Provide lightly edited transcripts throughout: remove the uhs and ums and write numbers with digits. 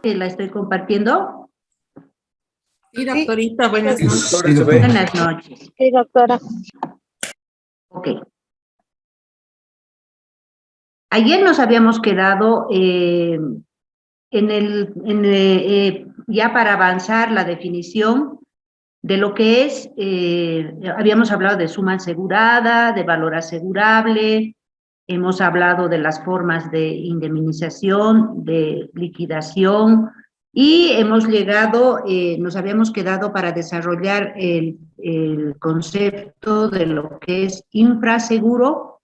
que la estoy compartiendo? Sí, doctorita, buenas noches. Sí, Buenas noches. Sí, doctora. Ok. Ayer nos habíamos quedado ya para avanzar la definición de lo que es, habíamos hablado de suma asegurada, de valor asegurable, hemos hablado de las formas de indemnización, de liquidación, y hemos llegado, nos habíamos quedado para desarrollar el concepto de lo que es infraseguro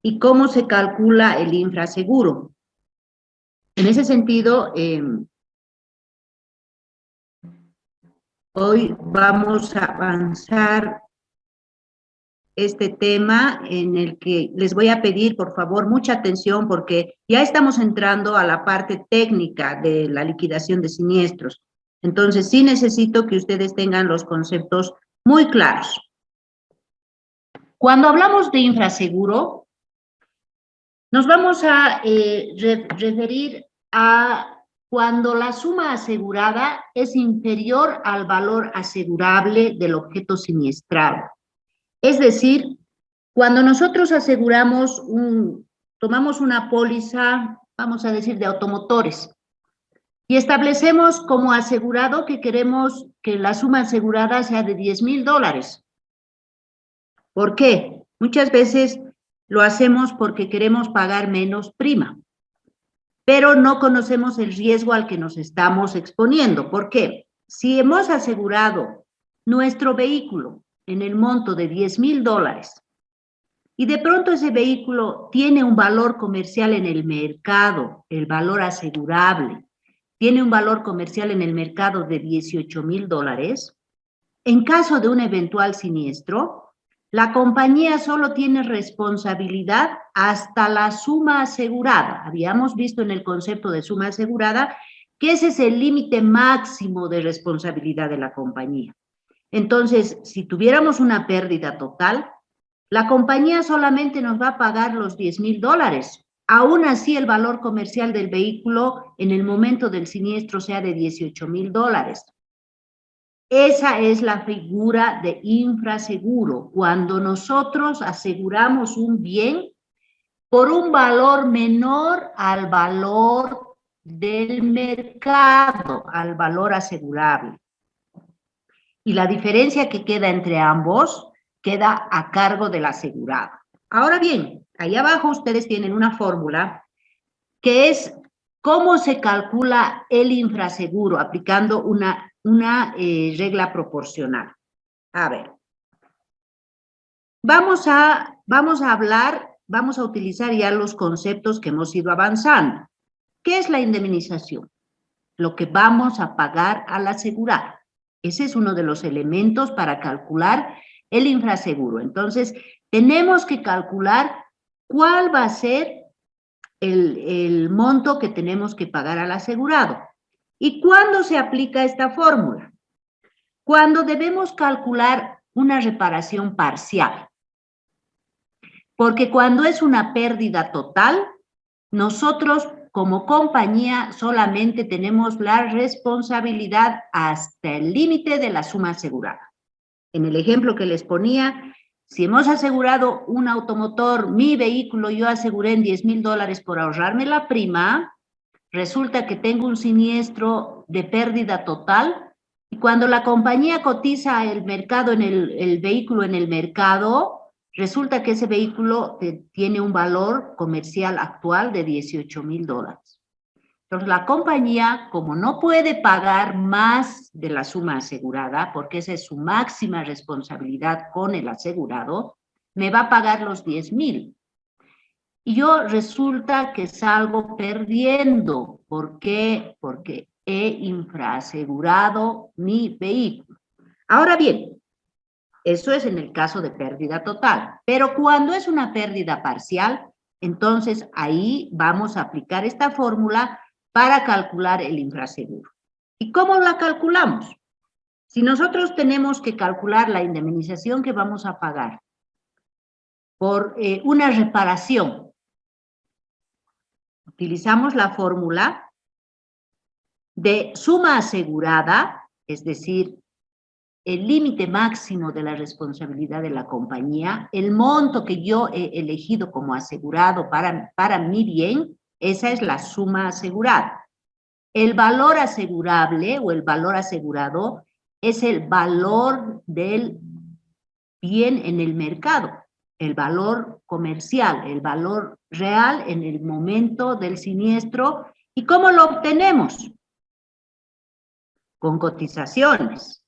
y cómo se calcula el infraseguro. En ese sentido, hoy vamos a avanzar este tema en el que les voy a pedir, por favor, mucha atención porque ya estamos entrando a la parte técnica de la liquidación de siniestros. Entonces, sí necesito que ustedes tengan los conceptos muy claros. Cuando hablamos de infraseguro, nos vamos a referir a cuando la suma asegurada es inferior al valor asegurable del objeto siniestrado. Es decir, cuando nosotros aseguramos tomamos una póliza, vamos a decir, de automotores, y establecemos como asegurado que queremos que la suma asegurada sea de $10,000. ¿Por qué? Muchas veces lo hacemos porque queremos pagar menos prima, pero no conocemos el riesgo al que nos estamos exponiendo. ¿Por qué? Si hemos asegurado nuestro vehículo en el monto de $10,000 y de pronto ese vehículo tiene un valor comercial en el mercado, el valor asegurable, tiene un valor comercial en el mercado de $18,000, en caso de un eventual siniestro, la compañía solo tiene responsabilidad hasta la suma asegurada. Habíamos visto en el concepto de suma asegurada que ese es el límite máximo de responsabilidad de la compañía. Entonces, si tuviéramos una pérdida total, la compañía solamente nos va a pagar los $10,000. Aún así, el valor comercial del vehículo en el momento del siniestro sea de $18,000. Esa es la figura de infraseguro, cuando nosotros aseguramos un bien por un valor menor al valor del mercado, al valor asegurable. Y la diferencia que queda entre ambos queda a cargo del asegurado. Ahora bien, ahí abajo ustedes tienen una fórmula que es cómo se calcula el infraseguro aplicando una regla proporcional. A ver, vamos a utilizar ya los conceptos que hemos ido avanzando. ¿Qué es la indemnización? Lo que vamos a pagar al asegurado. Ese es uno de los elementos para calcular el infraseguro. Entonces, tenemos que calcular cuál va a ser el monto que tenemos que pagar al asegurado. ¿Y cuándo se aplica esta fórmula? Cuando debemos calcular una reparación parcial. Porque cuando es una pérdida total, nosotros como compañía solamente tenemos la responsabilidad hasta el límite de la suma asegurada. En el ejemplo que les ponía, si hemos asegurado un automotor, mi vehículo, yo aseguré en $10,000 por ahorrarme la prima, resulta que tengo un siniestro de pérdida total, y cuando la compañía cotiza el mercado el vehículo en el mercado, resulta que ese vehículo tiene un valor comercial actual de $18,000. Entonces, la compañía, como no puede pagar más de la suma asegurada, porque esa es su máxima responsabilidad con el asegurado, me va a pagar los $10,000. Y yo resulta que salgo perdiendo. ¿Por qué? Porque he infraasegurado mi vehículo. Ahora bien, eso es en el caso de pérdida total. Pero cuando es una pérdida parcial, entonces ahí vamos a aplicar esta fórmula para calcular el infraseguro. ¿Y cómo la calculamos? Si nosotros tenemos que calcular la indemnización que vamos a pagar por una reparación, utilizamos la fórmula de suma asegurada, es decir, el límite máximo de la responsabilidad de la compañía, el monto que yo he elegido como asegurado para mi bien, esa es la suma asegurada. El valor asegurable o el valor asegurado es el valor del bien en el mercado, el valor comercial, el valor real en el momento del siniestro. ¿Y cómo lo obtenemos? Con cotizaciones.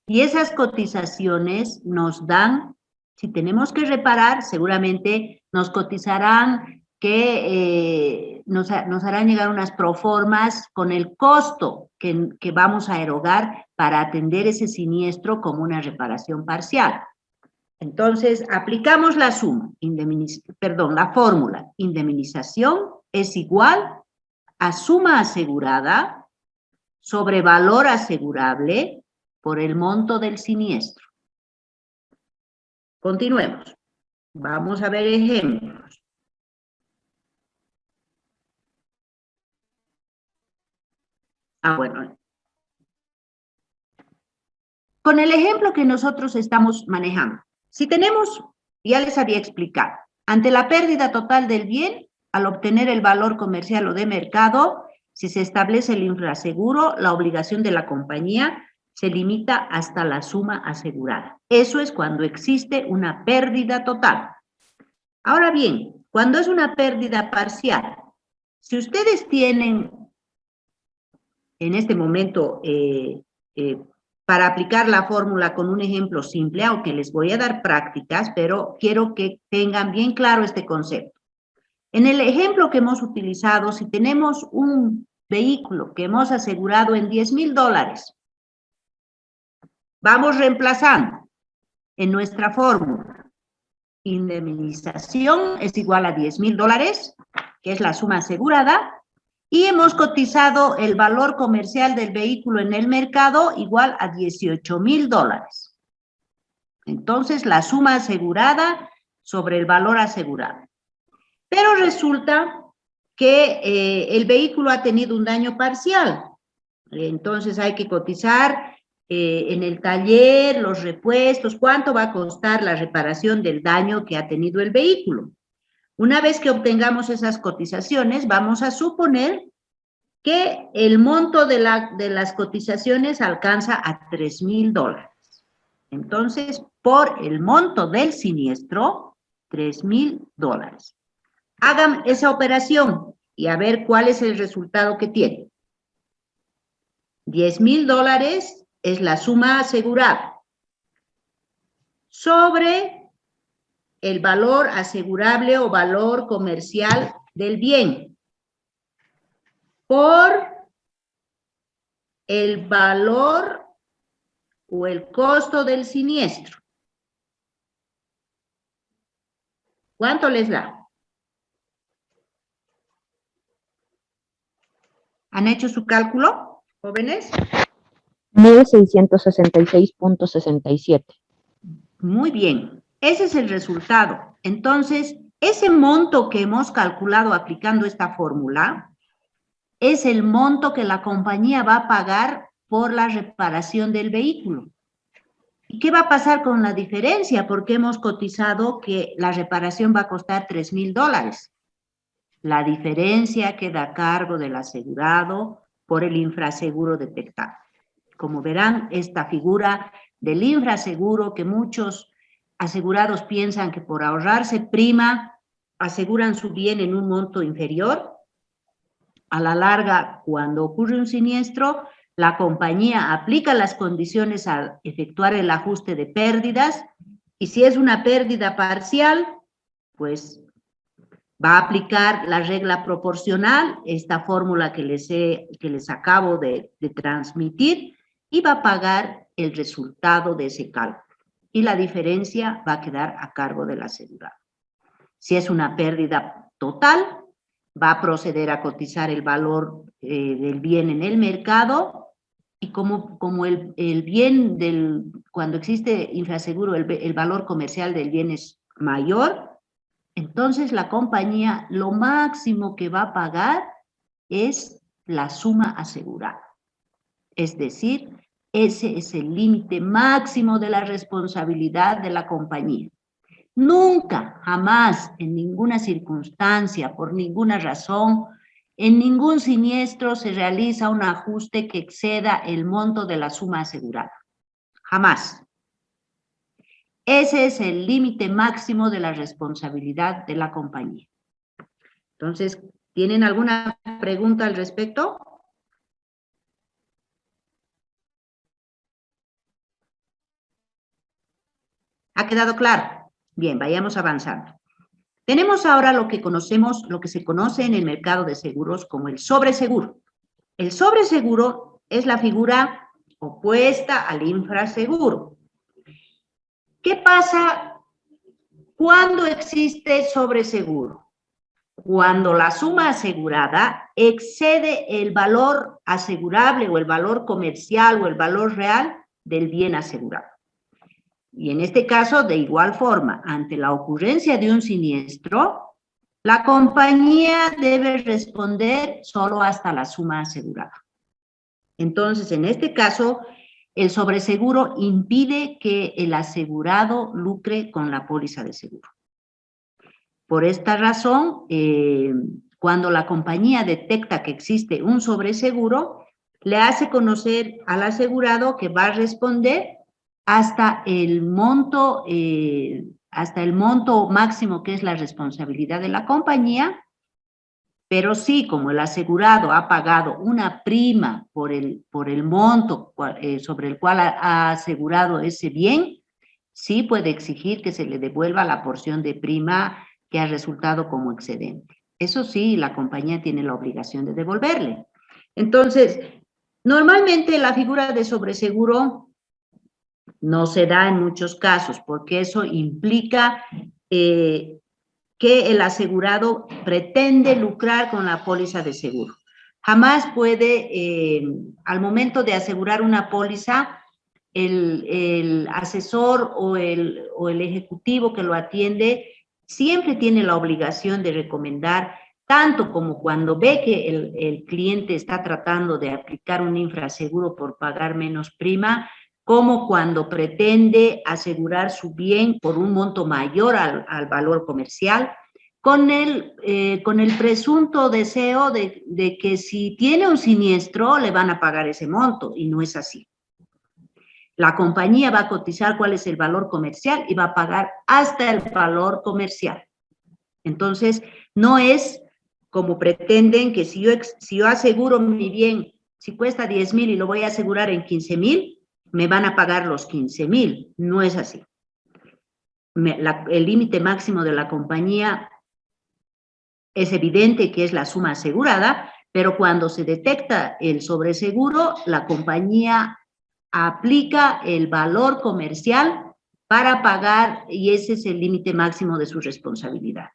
Y esas cotizaciones nos dan, si tenemos que reparar, seguramente nos cotizarán que nos harán llegar unas proformas con el costo que vamos a erogar para atender ese siniestro como una reparación parcial. Entonces, aplicamos la suma, la fórmula, indemnización es igual a suma asegurada sobre valor asegurable por el monto del siniestro. Continuemos. Vamos a ver ejemplos. Bueno. Con el ejemplo que nosotros estamos manejando, si tenemos, ya les había explicado, ante la pérdida total del bien, al obtener el valor comercial o de mercado, si se establece el infraseguro, la obligación de la compañía se limita hasta la suma asegurada. Eso es cuando existe una pérdida total. Ahora bien, cuando es una pérdida parcial, si ustedes tienen en este momento para aplicar la fórmula con un ejemplo simple, aunque les voy a dar prácticas, pero quiero que tengan bien claro este concepto. En el ejemplo que hemos utilizado, si tenemos un vehículo que hemos asegurado en $10,000, vamos reemplazando en nuestra fórmula. Indemnización es igual a $10,000, que es la suma asegurada, y hemos cotizado el valor comercial del vehículo en el mercado igual a $18,000. Entonces, la suma asegurada sobre el valor asegurado. Pero resulta que el vehículo ha tenido un daño parcial. Entonces, hay que cotizar en el taller los repuestos, cuánto va a costar la reparación del daño que ha tenido el vehículo. Una vez que obtengamos esas cotizaciones, vamos a suponer que el monto de las cotizaciones alcanza a $3,000. Entonces, por el monto del siniestro, $3,000. Hagan esa operación y a ver cuál es el resultado que tienen. $10,000 es la suma asegurada sobre el valor asegurable o valor comercial del bien por el valor o el costo del siniestro. ¿Cuánto les da? ¿Han hecho su cálculo, jóvenes? 1.666.67. Muy bien, ese es el resultado. Entonces, ese monto que hemos calculado aplicando esta fórmula es el monto que la compañía va a pagar por la reparación del vehículo. ¿Y qué va a pasar con la diferencia? Porque hemos cotizado que la reparación va a costar $3,000. La diferencia queda a cargo del asegurado por el infraseguro detectado. Como verán, esta figura del infraseguro que muchos asegurados piensan que por ahorrarse prima aseguran su bien en un monto inferior. A la larga, cuando ocurre un siniestro, la compañía aplica las condiciones al efectuar el ajuste de pérdidas y si es una pérdida parcial, pues va a aplicar la regla proporcional, esta fórmula que les acabo de transmitir, y va a pagar el resultado de ese cálculo. Y la diferencia va a quedar a cargo del asegurado. Si es una pérdida total, va a proceder a cotizar el valor del bien en el mercado y como el bien cuando existe infraseguro, el valor comercial del bien es mayor, entonces la compañía lo máximo que va a pagar es la suma asegurada. Es decir, ese es el límite máximo de la responsabilidad de la compañía. Nunca, jamás, en ninguna circunstancia, por ninguna razón, en ningún siniestro se realiza un ajuste que exceda el monto de la suma asegurada. Jamás. Ese es el límite máximo de la responsabilidad de la compañía. Entonces, ¿tienen alguna pregunta al respecto? ¿Ha quedado claro? Bien, vayamos avanzando. Tenemos ahora lo que conocemos, lo que se conoce en el mercado de seguros como el sobreseguro. El sobreseguro es la figura opuesta al infraseguro. ¿Qué pasa cuando existe sobreseguro? Cuando la suma asegurada excede el valor asegurable o el valor comercial o el valor real del bien asegurado. Y en este caso, de igual forma, ante la ocurrencia de un siniestro, la compañía debe responder solo hasta la suma asegurada. Entonces, en este caso, el sobreseguro impide que el asegurado lucre con la póliza de seguro. Por esta razón, cuando la compañía detecta que existe un sobreseguro, le hace conocer al asegurado que va a responder hasta el monto máximo que es la responsabilidad de la compañía, pero sí, como el asegurado ha pagado una prima por el monto sobre el cual ha asegurado ese bien, sí puede exigir que se le devuelva la porción de prima que ha resultado como excedente. Eso sí, la compañía tiene la obligación de devolverle. Entonces, normalmente la figura de sobreseguro no se da en muchos casos, porque eso implica que el asegurado pretende lucrar con la póliza de seguro. Jamás puede, al momento de asegurar una póliza, el asesor o el ejecutivo que lo atiende siempre tiene la obligación de recomendar, tanto como cuando ve que el cliente está tratando de aplicar un infraseguro por pagar menos prima, como cuando pretende asegurar su bien por un monto mayor al valor comercial, con el presunto deseo de que si tiene un siniestro le van a pagar ese monto, y no es así. La compañía va a cotizar cuál es el valor comercial y va a pagar hasta el valor comercial. Entonces, no es como pretenden que si yo aseguro mi bien, si cuesta 10,000 y lo voy a asegurar en 15,000, me van a pagar los 15,000. No es así. El límite máximo de la compañía es evidente que es la suma asegurada, pero cuando se detecta el sobreseguro, la compañía aplica el valor comercial para pagar, y ese es el límite máximo de su responsabilidad.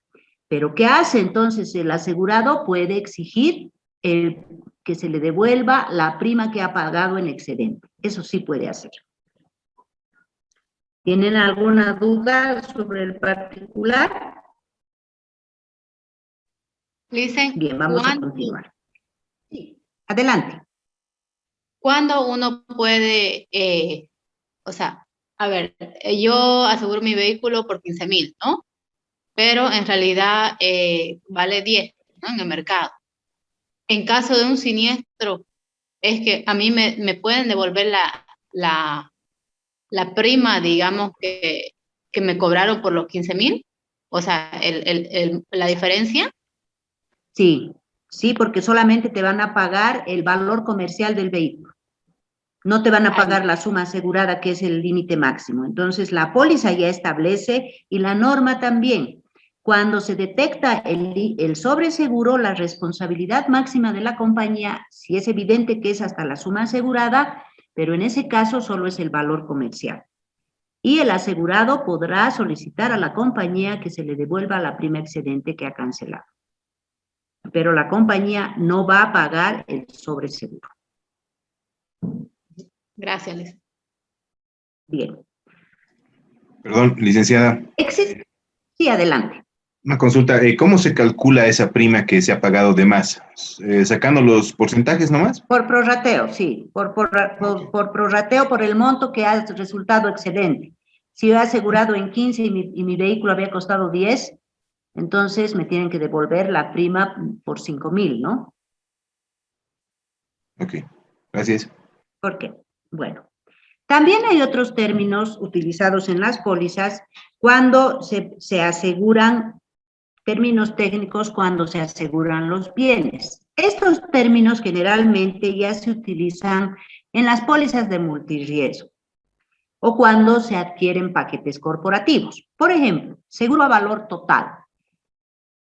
Pero ¿qué hace entonces el asegurado? Puede exigir que se le devuelva la prima que ha pagado en excedente. Eso sí puede hacer. ¿Tienen alguna duda sobre el particular? Listen, Bien, vamos a continuar. Sí, adelante. ¿Cuándo uno puede, o sea, a ver, yo aseguro mi vehículo por 15,000, ¿no? Pero en realidad vale 10, ¿no? En el mercado. En caso de un siniestro, es que a mí me pueden devolver la prima, digamos, que me cobraron por los 15,000, o sea, la diferencia. Sí, sí, porque solamente te van a pagar el valor comercial del vehículo. No te van a pagar la suma asegurada, que es el límite máximo. Entonces, la póliza ya establece, y la norma también, cuando se detecta el sobreseguro, la responsabilidad máxima de la compañía, si es evidente que es hasta la suma asegurada, pero en ese caso solo es el valor comercial. Y el asegurado podrá solicitar a la compañía que se le devuelva la prima excedente que ha cancelado. Pero la compañía no va a pagar el sobreseguro. Gracias, Liz. Bien. Perdón, licenciada. Sí, adelante. Una consulta, ¿cómo se calcula esa prima que se ha pagado de más? ¿Sacando los porcentajes nomás? Por prorrateo, sí, por prorrateo, por el monto que ha resultado excedente. Si yo he asegurado en 15 y mi vehículo había costado 10, entonces me tienen que devolver la prima por 5.000, ¿no? Ok, gracias. ¿Por qué? Bueno, también hay otros términos utilizados en las pólizas cuando se aseguran, términos técnicos cuando se aseguran los bienes. Estos términos generalmente ya se utilizan en las pólizas de multirriesgo o cuando se adquieren paquetes corporativos. Por ejemplo, seguro a valor total.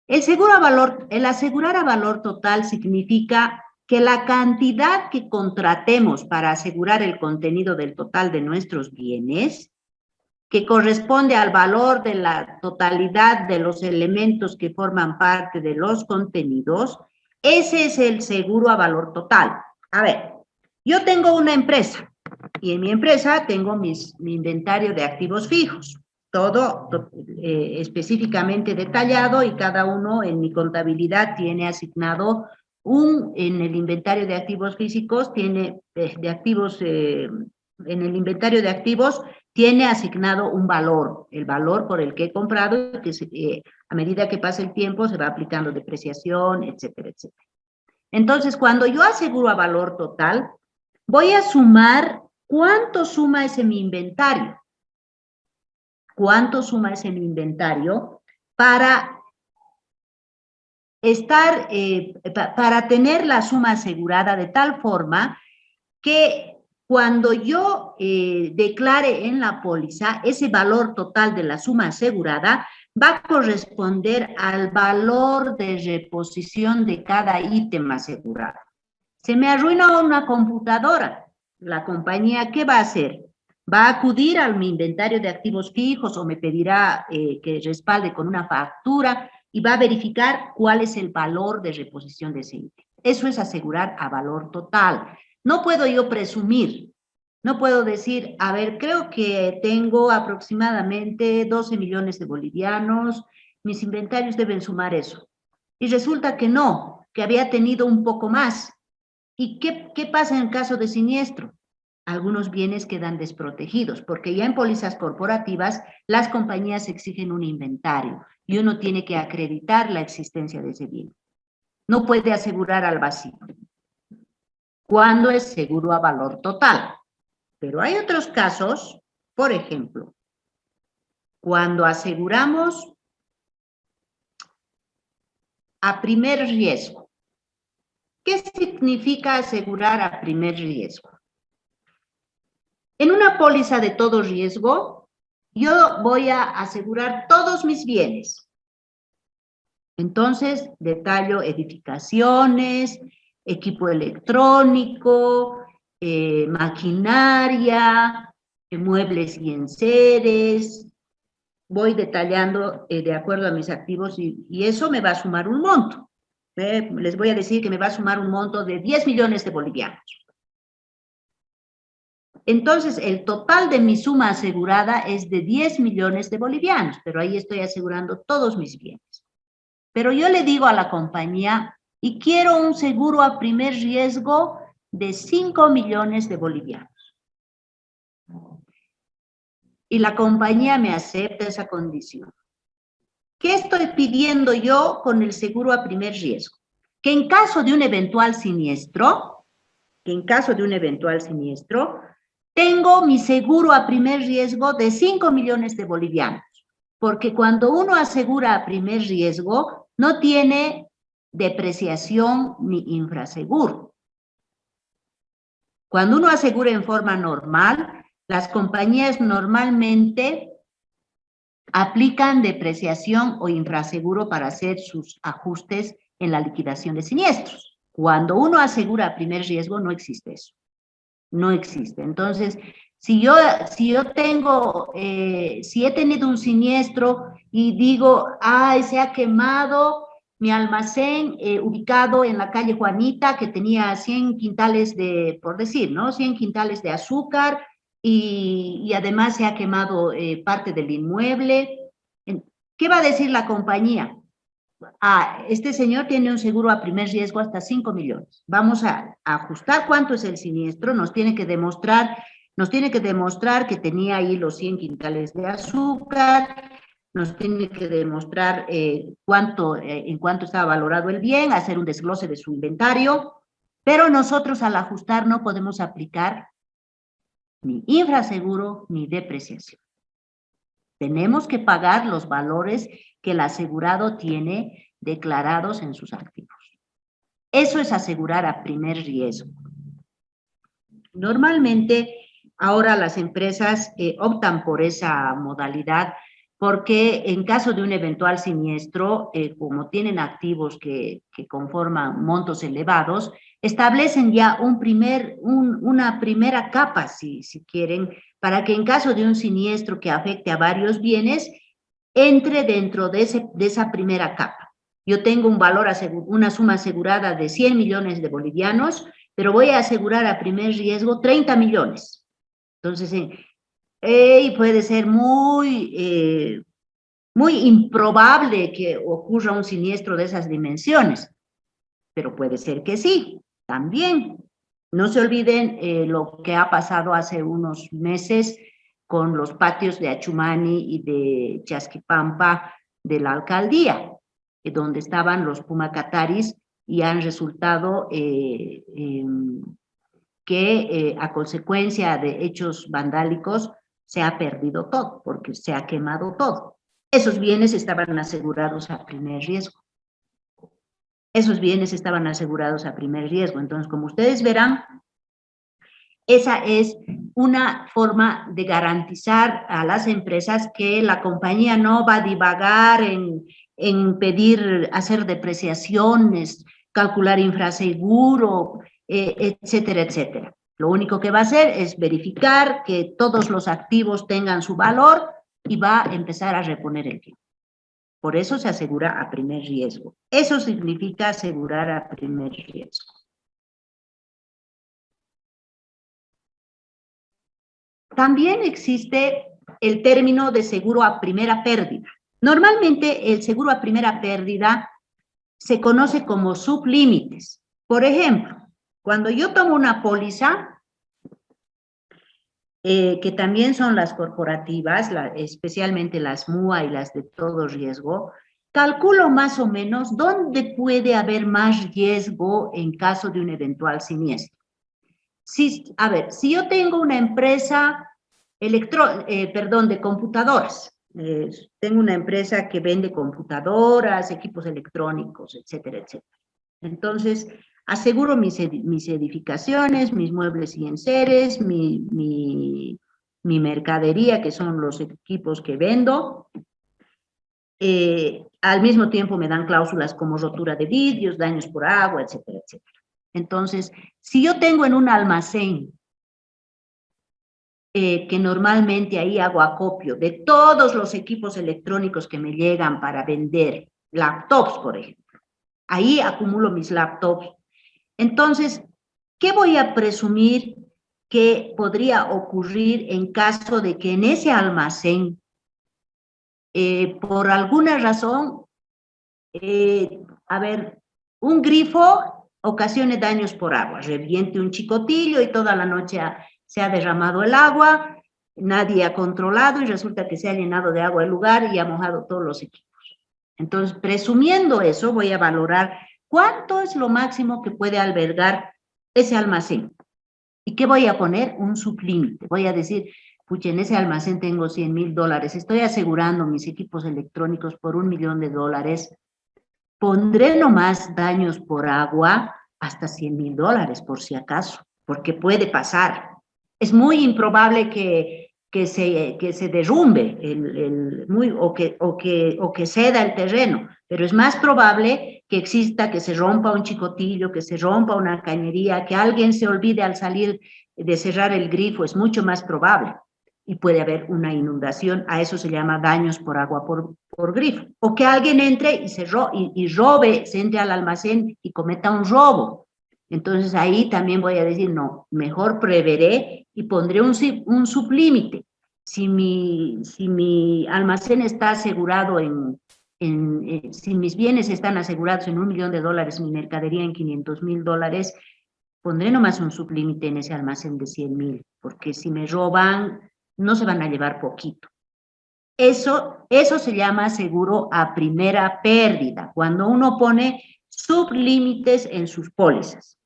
El asegurar a valor total significa que la cantidad que contratemos para asegurar el contenido del total de nuestros bienes, que corresponde al valor de la totalidad de los elementos que forman parte de los contenidos, ese es el seguro a valor total. A ver, yo tengo una empresa y en mi empresa tengo mi inventario de activos fijos, todo específicamente detallado y cada uno en mi contabilidad tiene asignado en el inventario de activos físicos, tiene de activos, en el inventario de activos tiene asignado un valor, el valor por el que he comprado y que a medida que pasa el tiempo se va aplicando depreciación, etcétera, etcétera. Entonces, cuando yo aseguro a valor total, voy a sumar cuánto suma ese mi inventario. ¿Cuánto suma ese mi inventario para para tener la suma asegurada de tal forma que cuando yo declare en la póliza, ese valor total de la suma asegurada va a corresponder al valor de reposición de cada ítem asegurado. Se me arruina una computadora. La compañía, ¿qué va a hacer? Va a acudir a mi inventario de activos fijos o me pedirá que respalde con una factura y va a verificar cuál es el valor de reposición de ese ítem. Eso es asegurar a valor total. No puedo yo presumir, no puedo decir, a ver, creo que tengo aproximadamente 12 millones de bolivianos, mis inventarios deben sumar eso. Y resulta que no, que había tenido un poco más. ¿Y qué pasa en caso de siniestro? Algunos bienes quedan desprotegidos, porque ya en pólizas corporativas las compañías exigen un inventario y uno tiene que acreditar la existencia de ese bien. No puede asegurar al vacío. Cuando es seguro a valor total. Pero hay otros casos, por ejemplo, cuando aseguramos a primer riesgo. ¿Qué significa asegurar a primer riesgo? En una póliza de todo riesgo, yo voy a asegurar todos mis bienes. Entonces, detallo edificaciones, equipo electrónico, maquinaria, muebles y enseres. Voy detallando de acuerdo a mis activos y eso me va a sumar un monto. Les voy a decir que me va a sumar un monto de 10 millones de bolivianos. Entonces, el total de mi suma asegurada es de 10 millones de bolivianos, pero ahí estoy asegurando todos mis bienes. Pero yo le digo a la compañía, y quiero un seguro a primer riesgo de 5 millones de bolivianos. Y la compañía me acepta esa condición. ¿Qué estoy pidiendo yo con el seguro a primer riesgo? Que en caso de un eventual siniestro, tengo mi seguro a primer riesgo de 5 millones de bolivianos, porque cuando uno asegura a primer riesgo, no tiene depreciación ni infraseguro. Cuando uno asegura en forma normal, las compañías normalmente aplican depreciación o infraseguro para hacer sus ajustes en la liquidación de siniestros. Cuando uno asegura a primer riesgo, no existe eso. No existe. Entonces, si he tenido un siniestro y digo, ay, se ha quemado mi almacén ubicado en la calle Juanita, que tenía 100 quintales por decir, ¿no? 100 quintales de azúcar y además se ha quemado parte del inmueble. ¿Qué va a decir la compañía? Ah, este señor tiene un seguro a primer riesgo hasta 5 millones. Vamos a ajustar cuánto es el siniestro, nos tiene que demostrar que tenía ahí los 100 quintales de azúcar, nos tiene que demostrar en cuánto estaba valorado el bien, hacer un desglose de su inventario, pero nosotros al ajustar no podemos aplicar ni infraseguro ni depreciación. Tenemos que pagar los valores que el asegurado tiene declarados en sus activos. Eso es asegurar a primer riesgo. Normalmente, ahora las empresas optan por esa modalidad porque en caso de un eventual siniestro, como tienen activos que conforman montos elevados, establecen ya una primera capa, si quieren, para que en caso de un siniestro que afecte a varios bienes, entre dentro de esa primera capa. Yo tengo una suma asegurada de 100 millones de bolivianos, pero voy a asegurar a primer riesgo 30 millones. Entonces, puede ser muy improbable que ocurra un siniestro de esas dimensiones, pero puede ser que sí, también. No se olviden lo que ha pasado hace unos meses con los patios de Achumani y de Chasquipampa de la alcaldía, donde estaban los pumacataris y han resultado que a consecuencia de hechos vandálicos se ha perdido todo, porque se ha quemado todo. Esos bienes estaban asegurados a primer riesgo. Entonces, como ustedes verán, esa es una forma de garantizar a las empresas que la compañía no va a divagar en pedir, hacer depreciaciones, calcular infraseguro, etcétera, etcétera. Lo único que va a hacer es verificar que todos los activos tengan su valor y va a empezar a reponer el bien. Por eso se asegura a primer riesgo. Eso significa asegurar a primer riesgo. También existe el término de seguro a primera pérdida. Normalmente el seguro a primera pérdida se conoce como sublímites. Por ejemplo, cuando yo tomo una póliza, que también son las corporativas, especialmente las MUA y las de todo riesgo, calculo más o menos dónde puede haber más riesgo en caso de un eventual siniestro. Si yo tengo una empresa de computadoras, tengo una empresa que vende computadoras, equipos electrónicos, etcétera, etcétera. Entonces, aseguro mis edificaciones, mis muebles y enseres, mi mercadería, que son los equipos que vendo. Al mismo tiempo me dan cláusulas como rotura de vidrios, daños por agua, etcétera, etcétera. Entonces, si yo tengo en un almacén, que normalmente ahí hago acopio de todos los equipos electrónicos que me llegan para vender, laptops, por ejemplo, ahí acumulo mis laptops. Entonces, ¿qué voy a presumir que podría ocurrir en caso de que en ese almacén, por alguna razón, un grifo ocasione daños por agua, reviente un chicotillo y toda la noche se ha derramado el agua, nadie ha controlado y resulta que se ha llenado de agua el lugar y ha mojado todos los equipos? Entonces, presumiendo eso, voy a valorar cuánto es lo máximo que puede albergar ese almacén. ¿Y qué voy a poner? Un sublímite. Voy a decir, pucha, en ese almacén tengo $100,000, estoy asegurando mis equipos electrónicos por $1,000,000, pondré nomás daños por agua hasta $100,000, por si acaso, porque puede pasar. Es muy improbable que se derrumbe o que ceda el terreno, pero es más probable que se rompa un chicotillo, que se rompa una cañería, que alguien se olvide al salir de cerrar el grifo, es mucho más probable. Y puede haber una inundación, a eso se llama daños por agua por grifo. O que alguien entre y robe, se entre al almacén y cometa un robo. Entonces ahí también voy a decir, no, mejor preveré y pondré un sublímite. si mi almacén está asegurado si mis bienes están asegurados en $1 millón, mi mercadería en $500,000, pondré nomás un sublímite en ese almacén de 100,000, porque si me roban, no se van a llevar poquito. Eso se llama seguro a primera pérdida, cuando uno pone sublímites en sus pólizas.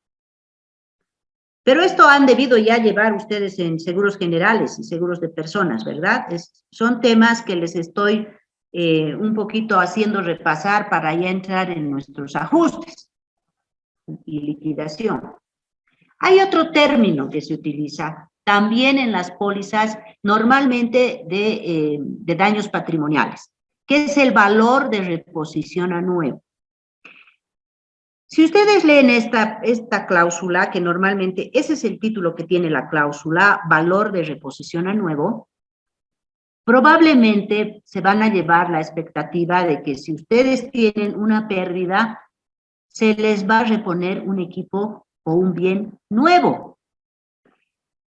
Pero esto han debido ya llevar ustedes en seguros generales y seguros de personas, ¿verdad? Son temas que les estoy un poquito haciendo repasar para ya entrar en nuestros ajustes y liquidación. Hay otro término que se utiliza también en las pólizas, normalmente de daños patrimoniales, que es el valor de reposición a nuevo. Si ustedes leen esta cláusula, que normalmente ese es el título que tiene la cláusula, valor de reposición a nuevo, probablemente se van a llevar la expectativa de que si ustedes tienen una pérdida, se les va a reponer un equipo o un bien nuevo.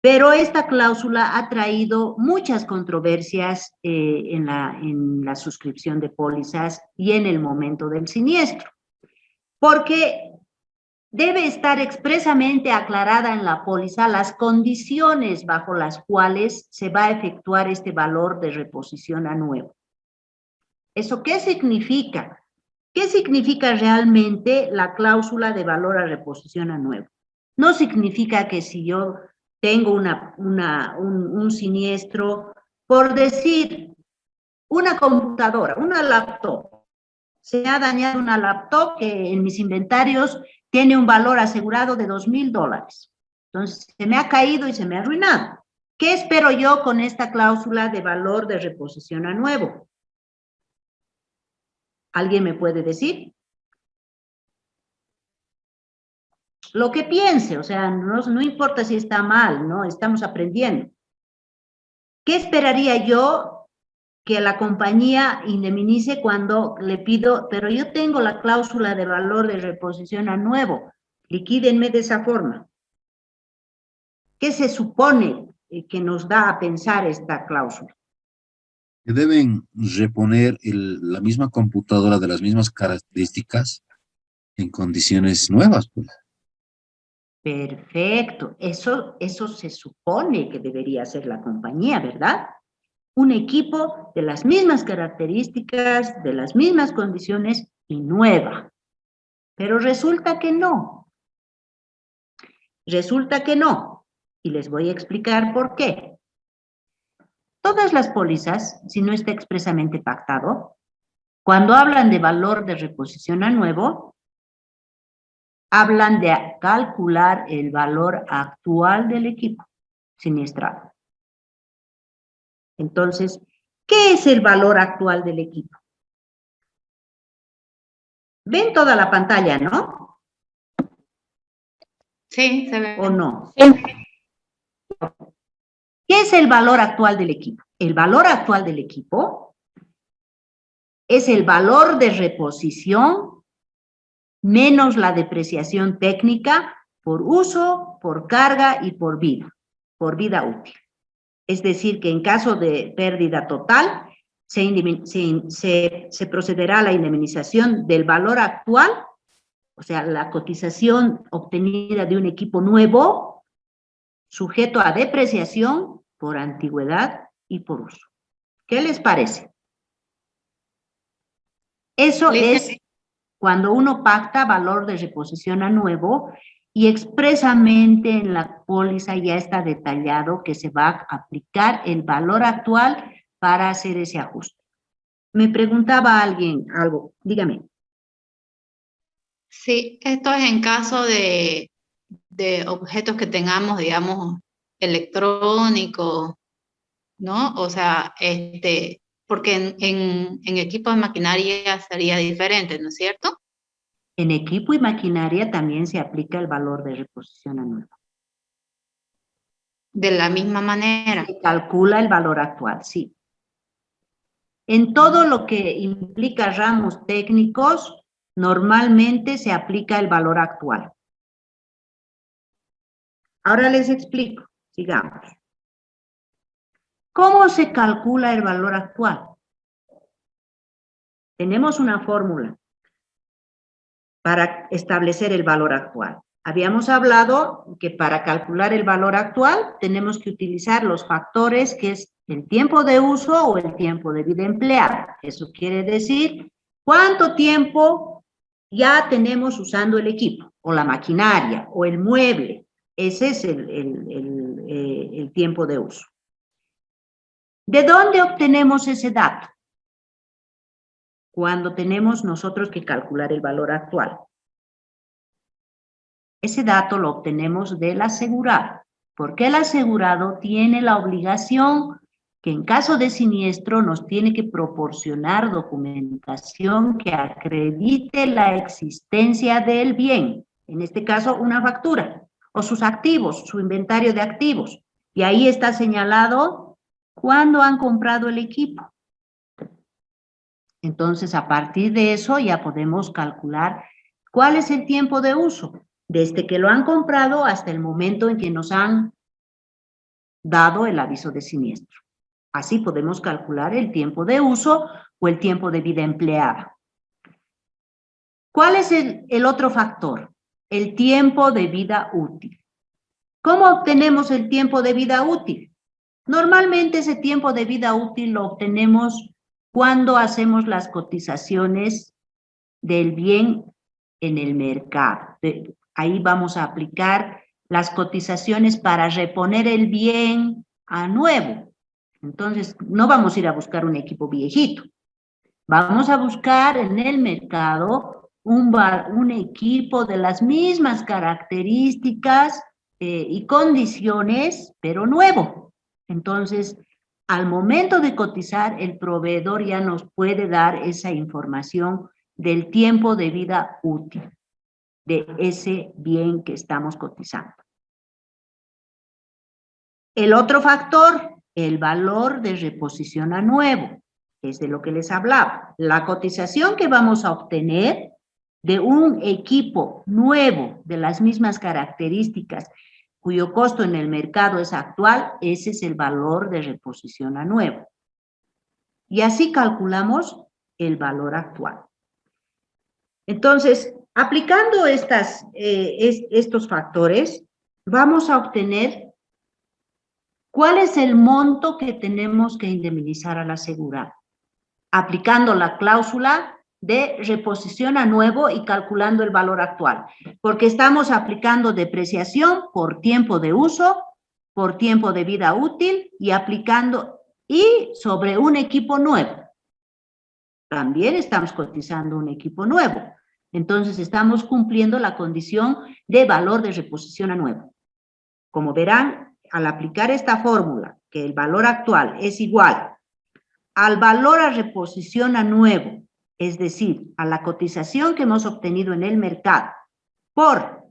Pero esta cláusula ha traído muchas controversias en la suscripción de pólizas y en el momento del siniestro, porque debe estar expresamente aclarada en la póliza las condiciones bajo las cuales se va a efectuar este valor de reposición a nuevo. ¿Eso qué significa? ¿Qué significa realmente la cláusula de valor a reposición a nuevo? No significa que si yo tengo un siniestro, por decir, una computadora, una laptop, se ha dañado una laptop que en mis inventarios tiene un valor asegurado de $2,000. Entonces, se me ha caído y se me ha arruinado. ¿Qué espero yo con esta cláusula de valor de reposición a nuevo? ¿Alguien me puede decir? Lo que piense, o sea, no importa si está mal, ¿no? Estamos aprendiendo. ¿Qué esperaría yo que la compañía indemnice cuando le pido, pero yo tengo la cláusula de valor de reposición a nuevo, liquídenme de esa forma? ¿Qué se supone que nos da a pensar esta cláusula? Que deben reponer la misma computadora de las mismas características en condiciones nuevas, pues. Perfecto, eso se supone que debería hacer la compañía, ¿verdad? Un equipo de las mismas características, de las mismas condiciones y nueva. Pero resulta que no. Resulta que no. Y les voy a explicar por qué. Todas las pólizas, si no está expresamente pactado, cuando hablan de valor de reposición a nuevo, hablan de calcular el valor actual del equipo siniestrado. Entonces, ¿qué es el valor actual del equipo? Ven toda la pantalla, ¿no? Sí, se ve. ¿O no? ¿Qué es el valor actual del equipo? El valor actual del equipo es el valor de reposición menos la depreciación técnica por uso, por carga y por vida útil. Es decir, que en caso de pérdida total, se procederá a la indemnización del valor actual, o sea, la cotización obtenida de un equipo nuevo, sujeto a depreciación por antigüedad y por uso. ¿Qué les parece? Eso es cuando uno pacta valor de reposición a nuevo y expresamente en la póliza ya está detallado que se va a aplicar el valor actual para hacer ese ajuste. Me preguntaba alguien algo, dígame. Sí, esto es en caso de objetos que tengamos, digamos, electrónicos, ¿no? O sea, porque en equipo de maquinaria sería diferente, ¿no es cierto? En equipo y maquinaria también se aplica el valor de reposición a nuevo. De la misma manera. Se calcula el valor actual, sí. En todo lo que implica ramos técnicos, normalmente se aplica el valor actual. Ahora les explico, sigamos. ¿Cómo se calcula el valor actual? Tenemos una fórmula para establecer el valor actual. Habíamos hablado que para calcular el valor actual tenemos que utilizar los factores que es el tiempo de uso o el tiempo de vida empleada. Eso quiere decir cuánto tiempo ya tenemos usando el equipo o la maquinaria o el mueble. Ese es el tiempo de uso. ¿De dónde obtenemos ese dato? Cuando tenemos nosotros que calcular el valor actual. Ese dato lo obtenemos del asegurado, porque el asegurado tiene la obligación que en caso de siniestro nos tiene que proporcionar documentación que acredite la existencia del bien, en este caso una factura, o sus activos, su inventario de activos, y ahí está señalado cuándo han comprado el equipo. Entonces, a partir de eso ya podemos calcular cuál es el tiempo de uso, desde que lo han comprado hasta el momento en que nos han dado el aviso de siniestro. Así podemos calcular el tiempo de uso o el tiempo de vida empleada. ¿Cuál es el otro factor? El tiempo de vida útil. ¿Cómo obtenemos el tiempo de vida útil? Normalmente ese tiempo de vida útil lo obtenemos cuando hacemos las cotizaciones del bien en el mercado. Ahí vamos a aplicar las cotizaciones para reponer el bien a nuevo. Entonces, no vamos a ir a buscar un equipo viejito. Vamos a buscar en el mercado un equipo de las mismas características y condiciones, pero nuevo. Entonces, al momento de cotizar, el proveedor ya nos puede dar esa información del tiempo de vida útil de ese bien que estamos cotizando. El otro factor, el valor de reposición a nuevo, es de lo que les hablaba. La cotización que vamos a obtener de un equipo nuevo de las mismas características cuyo costo en el mercado es actual, ese es el valor de reposición a nuevo. Y así calculamos el valor actual. Entonces, aplicando estos factores, vamos a obtener cuál es el monto que tenemos que indemnizar al asegurado, aplicando la cláusula de reposición a nuevo y calculando el valor actual, porque estamos aplicando depreciación por tiempo de uso, por tiempo de vida útil y aplicando y sobre un equipo nuevo. También estamos cotizando un equipo nuevo. Entonces, estamos cumpliendo la condición de valor de reposición a nuevo. Como verán, al aplicar esta fórmula, que el valor actual es igual al valor a reposición a nuevo, es decir, a la cotización que hemos obtenido en el mercado, por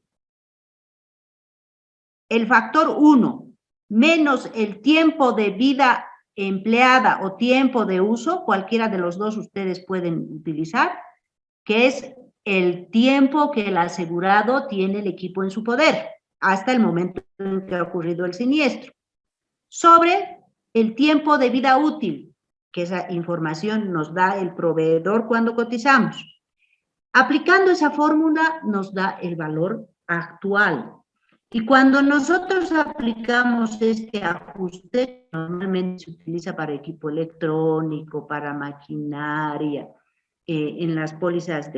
el factor 1 menos el tiempo de vida empleada o tiempo de uso, cualquiera de los dos ustedes pueden utilizar, que es el tiempo que el asegurado tiene el equipo en su poder, hasta el momento en que ha ocurrido el siniestro, sobre el tiempo de vida útil, que esa información nos da el proveedor cuando cotizamos. Aplicando esa fórmula nos da el valor actual. Y cuando nosotros aplicamos este ajuste, normalmente se utiliza para equipo electrónico, para maquinaria, en las pólizas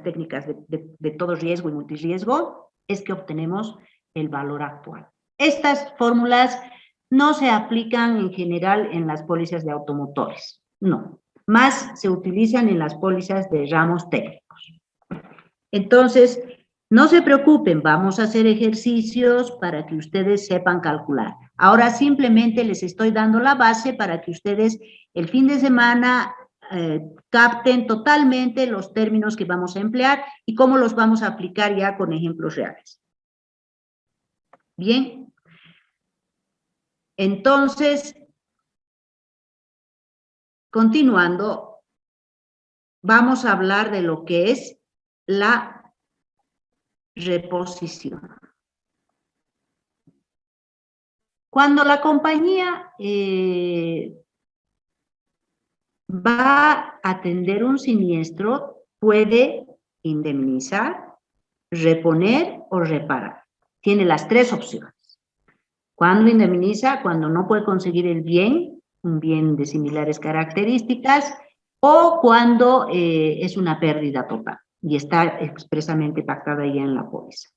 técnicas de todo riesgo y multirriesgo, es que obtenemos el valor actual. Estas fórmulas no se aplican en general en las pólizas de automotores, no, más se utilizan en las pólizas de ramos técnicos. Entonces, no se preocupen, vamos a hacer ejercicios para que ustedes sepan calcular. Ahora simplemente les estoy dando la base para que ustedes el fin de semana capten totalmente los términos que vamos a emplear y cómo los vamos a aplicar ya con ejemplos reales. Bien. Entonces, continuando, vamos a hablar de lo que es la reposición. Cuando la compañía va a atender un siniestro, puede indemnizar, reponer o reparar. Tiene las tres opciones. Cuando indemniza, cuando no puede conseguir el bien, un bien de similares características, o cuando es una pérdida total y está expresamente pactada ya en la póliza.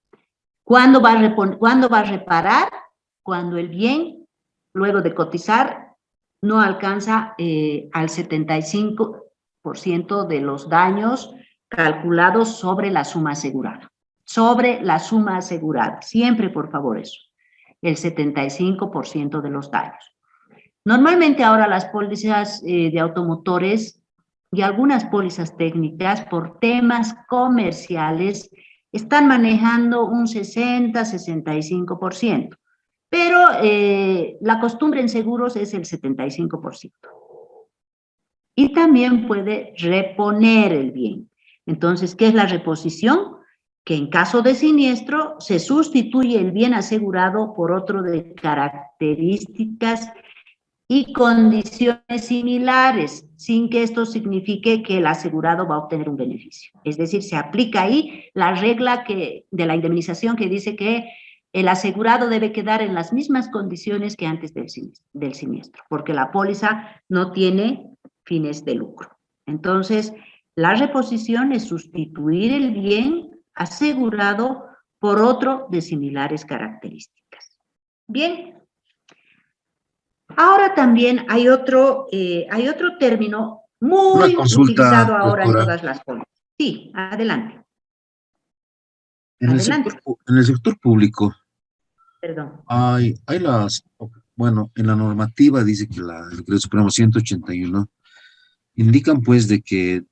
¿Cuándo va a reparar? Cuando el bien, luego de cotizar, no alcanza al 75% de los daños calculados sobre la suma asegurada. Sobre la suma asegurada. Siempre, por favor, eso. El 75% de los daños. Normalmente ahora las pólizas de automotores y algunas pólizas técnicas por temas comerciales están manejando un 60-65%, pero la costumbre en seguros es el 75%. Y también puede reponer el bien. Entonces, ¿qué es la reposición? Que en caso de siniestro se sustituye el bien asegurado por otro de características y condiciones similares, sin que esto signifique que el asegurado va a obtener un beneficio. Es decir, se aplica ahí la regla de la indemnización que dice que el asegurado debe quedar en las mismas condiciones que antes del siniestro, porque la póliza no tiene fines de lucro. Entonces, la reposición es sustituir el bien asegurado por otro de similares características. Bien. Ahora también hay otro término muy utilizado ahora en todas las pólizas. Sí, adelante. En el sector público, Perdón. bueno, en la normativa dice que el Decreto Supremo 181 indican pues de que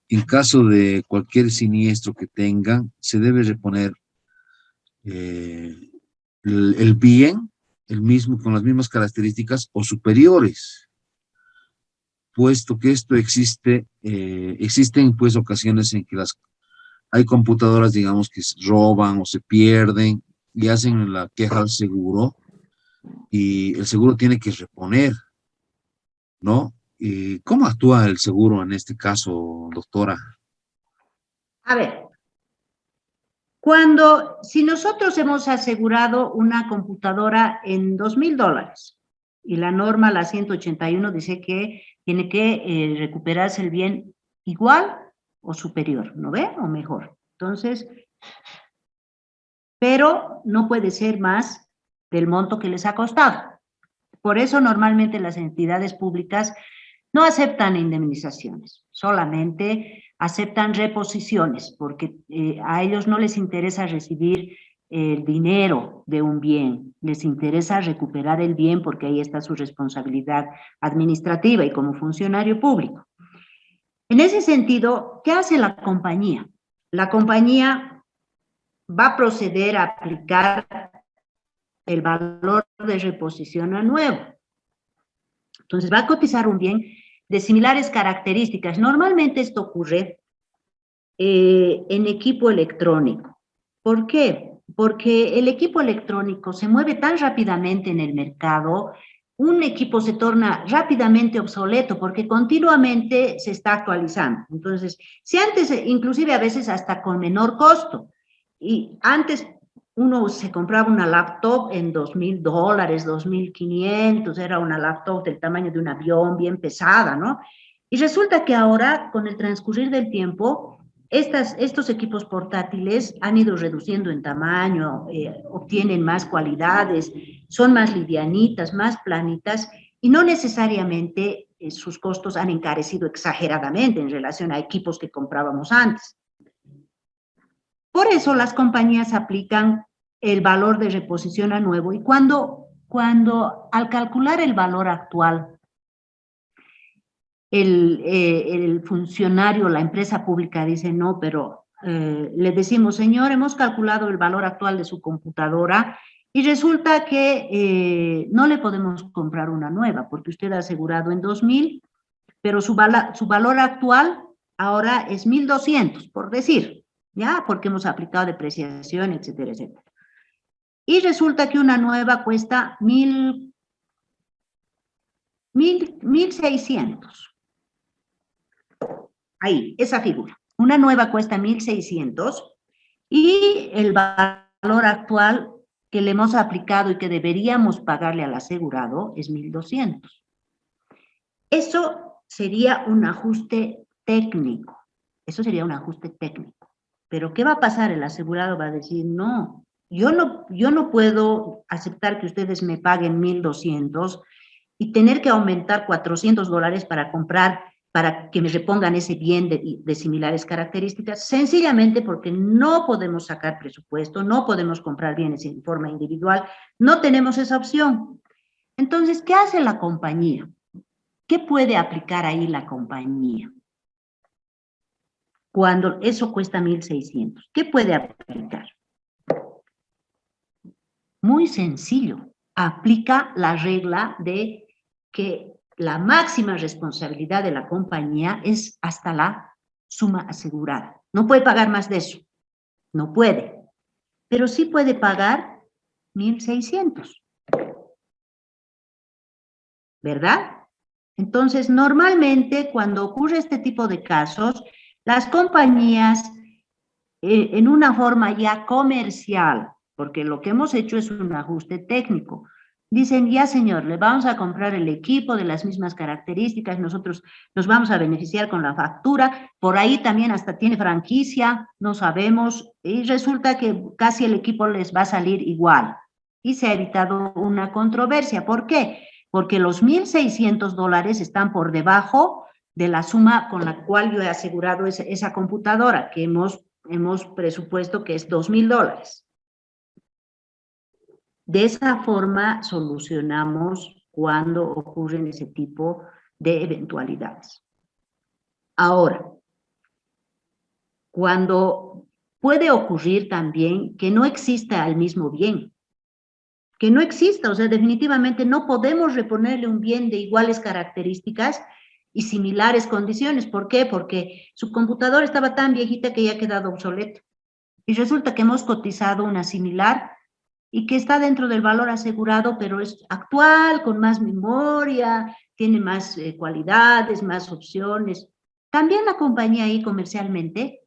en caso de cualquier siniestro que tengan, se debe reponer el bien, el mismo, con las mismas características o superiores, puesto que esto existen pues ocasiones en que hay computadoras, digamos, que se roban o se pierden y hacen la queja al seguro y el seguro tiene que reponer, ¿no? ¿Cómo actúa el seguro en este caso, doctora? A ver, si nosotros hemos asegurado una computadora en $2,000 y la norma, la 181, dice que tiene que recuperarse el bien igual o superior, ¿no ve? O mejor. Entonces, pero no puede ser más del monto que les ha costado. Por eso normalmente las entidades públicas no aceptan indemnizaciones, solamente aceptan reposiciones, porque a ellos no les interesa recibir el dinero de un bien, les interesa recuperar el bien porque ahí está su responsabilidad administrativa y como funcionario público. En ese sentido, ¿qué hace la compañía? La compañía va a proceder a aplicar el valor de reposición a nuevo. Entonces va a cotizar un bien de similares características. Normalmente esto ocurre en equipo electrónico. ¿Por qué? Porque el equipo electrónico se mueve tan rápidamente en el mercado, un equipo se torna rápidamente obsoleto porque continuamente se está actualizando. Entonces, si antes, inclusive a veces hasta con menor costo, y antes uno se compraba una laptop en $2,000, $2,500, era una laptop del tamaño de un avión, bien pesada, ¿no? Y resulta que ahora, con el transcurrir del tiempo, estos equipos portátiles han ido reduciendo en tamaño, obtienen más cualidades, son más livianitas, más planitas, y no necesariamente sus costos han encarecido exageradamente en relación a equipos que comprábamos antes. Por eso las compañías aplican el valor de reposición a nuevo, y cuando al calcular el valor actual, el funcionario, la empresa pública dice, no, pero le decimos, señor, hemos calculado el valor actual de su computadora y resulta que no le podemos comprar una nueva porque usted ha asegurado en 2,000, pero su valor actual ahora es 1,200, por decir, ¿ya? Porque hemos aplicado depreciación, etcétera, etcétera. y resulta que una nueva cuesta 1.600. Ahí, esa figura. Una nueva cuesta 1.600 y el valor actual que le hemos aplicado y que deberíamos pagarle al asegurado es 1.200. Eso sería un ajuste técnico. Eso sería un ajuste técnico. Pero ¿qué va a pasar? El asegurado va a decir, no, yo no puedo aceptar que ustedes me paguen 1.200 y tener que aumentar $400 para comprar, para que me repongan ese bien de similares características, sencillamente porque no podemos sacar presupuesto, no podemos comprar bienes en forma individual, no tenemos esa opción. Entonces, ¿qué hace la compañía? ¿Qué puede aplicar ahí la compañía? Cuando eso cuesta 1.600, ¿qué puede aplicar? Muy sencillo, aplica la regla de que la máxima responsabilidad de la compañía es hasta la suma asegurada. No puede pagar más de eso, no puede, pero sí puede pagar 1.600, ¿verdad? Entonces, normalmente cuando ocurre este tipo de casos, las compañías en una forma ya comercial, porque lo que hemos hecho es un ajuste técnico, dicen, ya señor, le vamos a comprar el equipo de las mismas características, nosotros nos vamos a beneficiar con la factura, por ahí también hasta tiene franquicia, no sabemos, y resulta que casi el equipo les va a salir igual. Y se ha evitado una controversia. ¿Por qué? Porque los $1.600 están por debajo de la suma con la cual yo he asegurado esa computadora, que hemos presupuesto que es $2.000. De esa forma solucionamos cuando ocurren ese tipo de eventualidades. Ahora, cuando puede ocurrir también que no exista el mismo bien, que no exista, o sea, definitivamente no podemos reponerle un bien de iguales características y similares condiciones. ¿Por qué? Porque su computadora estaba tan viejita que ya ha quedado obsoleta. Y resulta que hemos cotizado una similar y que está dentro del valor asegurado, pero es actual, con más memoria, tiene más cualidades, más opciones. También la compañía ahí comercialmente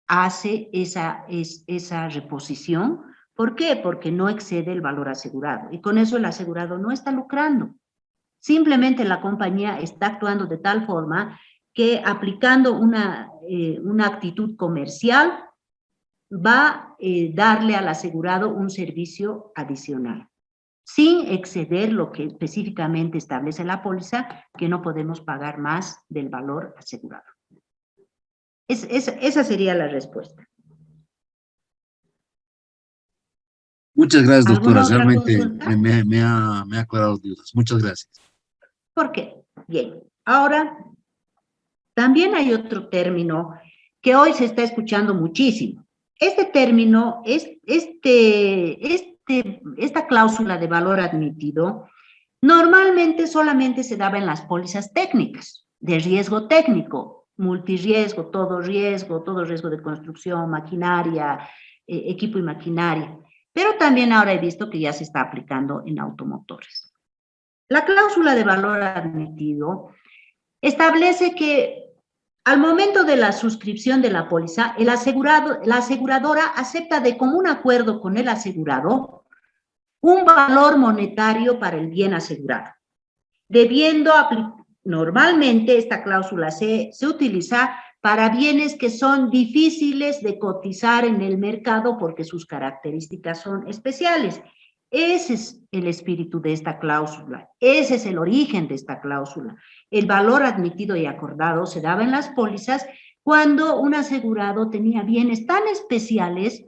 hace esa reposición. ¿Por qué? Porque no excede el valor asegurado. Y con eso el asegurado no está lucrando. Simplemente la compañía está actuando de tal forma que aplicando una actitud comercial va a darle al asegurado un servicio adicional, sin exceder lo que específicamente establece la póliza, que no podemos pagar más del valor asegurado. Esa sería la respuesta. Muchas gracias, doctora. ¿Alguna otra Realmente consulta? me ha aclarado dudas. Muchas gracias. ¿Por qué? Bien. Ahora, también hay otro término que hoy se está escuchando muchísimo. Este término, esta cláusula de valor admitido, normalmente solamente se daba en las pólizas técnicas, de riesgo técnico, multirriesgo, todo riesgo de construcción, maquinaria, equipo y maquinaria. Pero también ahora he visto que ya se está aplicando en automotores. La cláusula de valor admitido establece que al momento de la suscripción de la póliza, la aseguradora acepta de común acuerdo con el asegurado un valor monetario para el bien asegurado, normalmente esta cláusula se utiliza para bienes que son difíciles de cotizar en el mercado porque sus características son especiales. Ese es el espíritu de esta cláusula, ese es el origen de esta cláusula. El valor admitido y acordado se daba en las pólizas cuando un asegurado tenía bienes tan especiales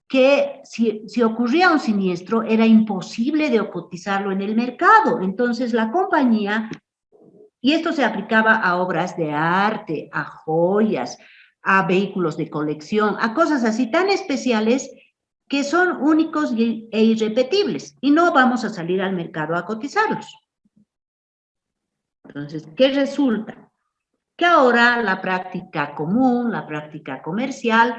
que si ocurría un siniestro era imposible de cotizarlo en el mercado. Entonces la compañía, y esto se aplicaba a obras de arte, a joyas, a vehículos de colección, a cosas así tan especiales que son únicos e irrepetibles, y no vamos a salir al mercado a cotizarlos. Entonces, ¿qué resulta? Que ahora la práctica común, la práctica comercial,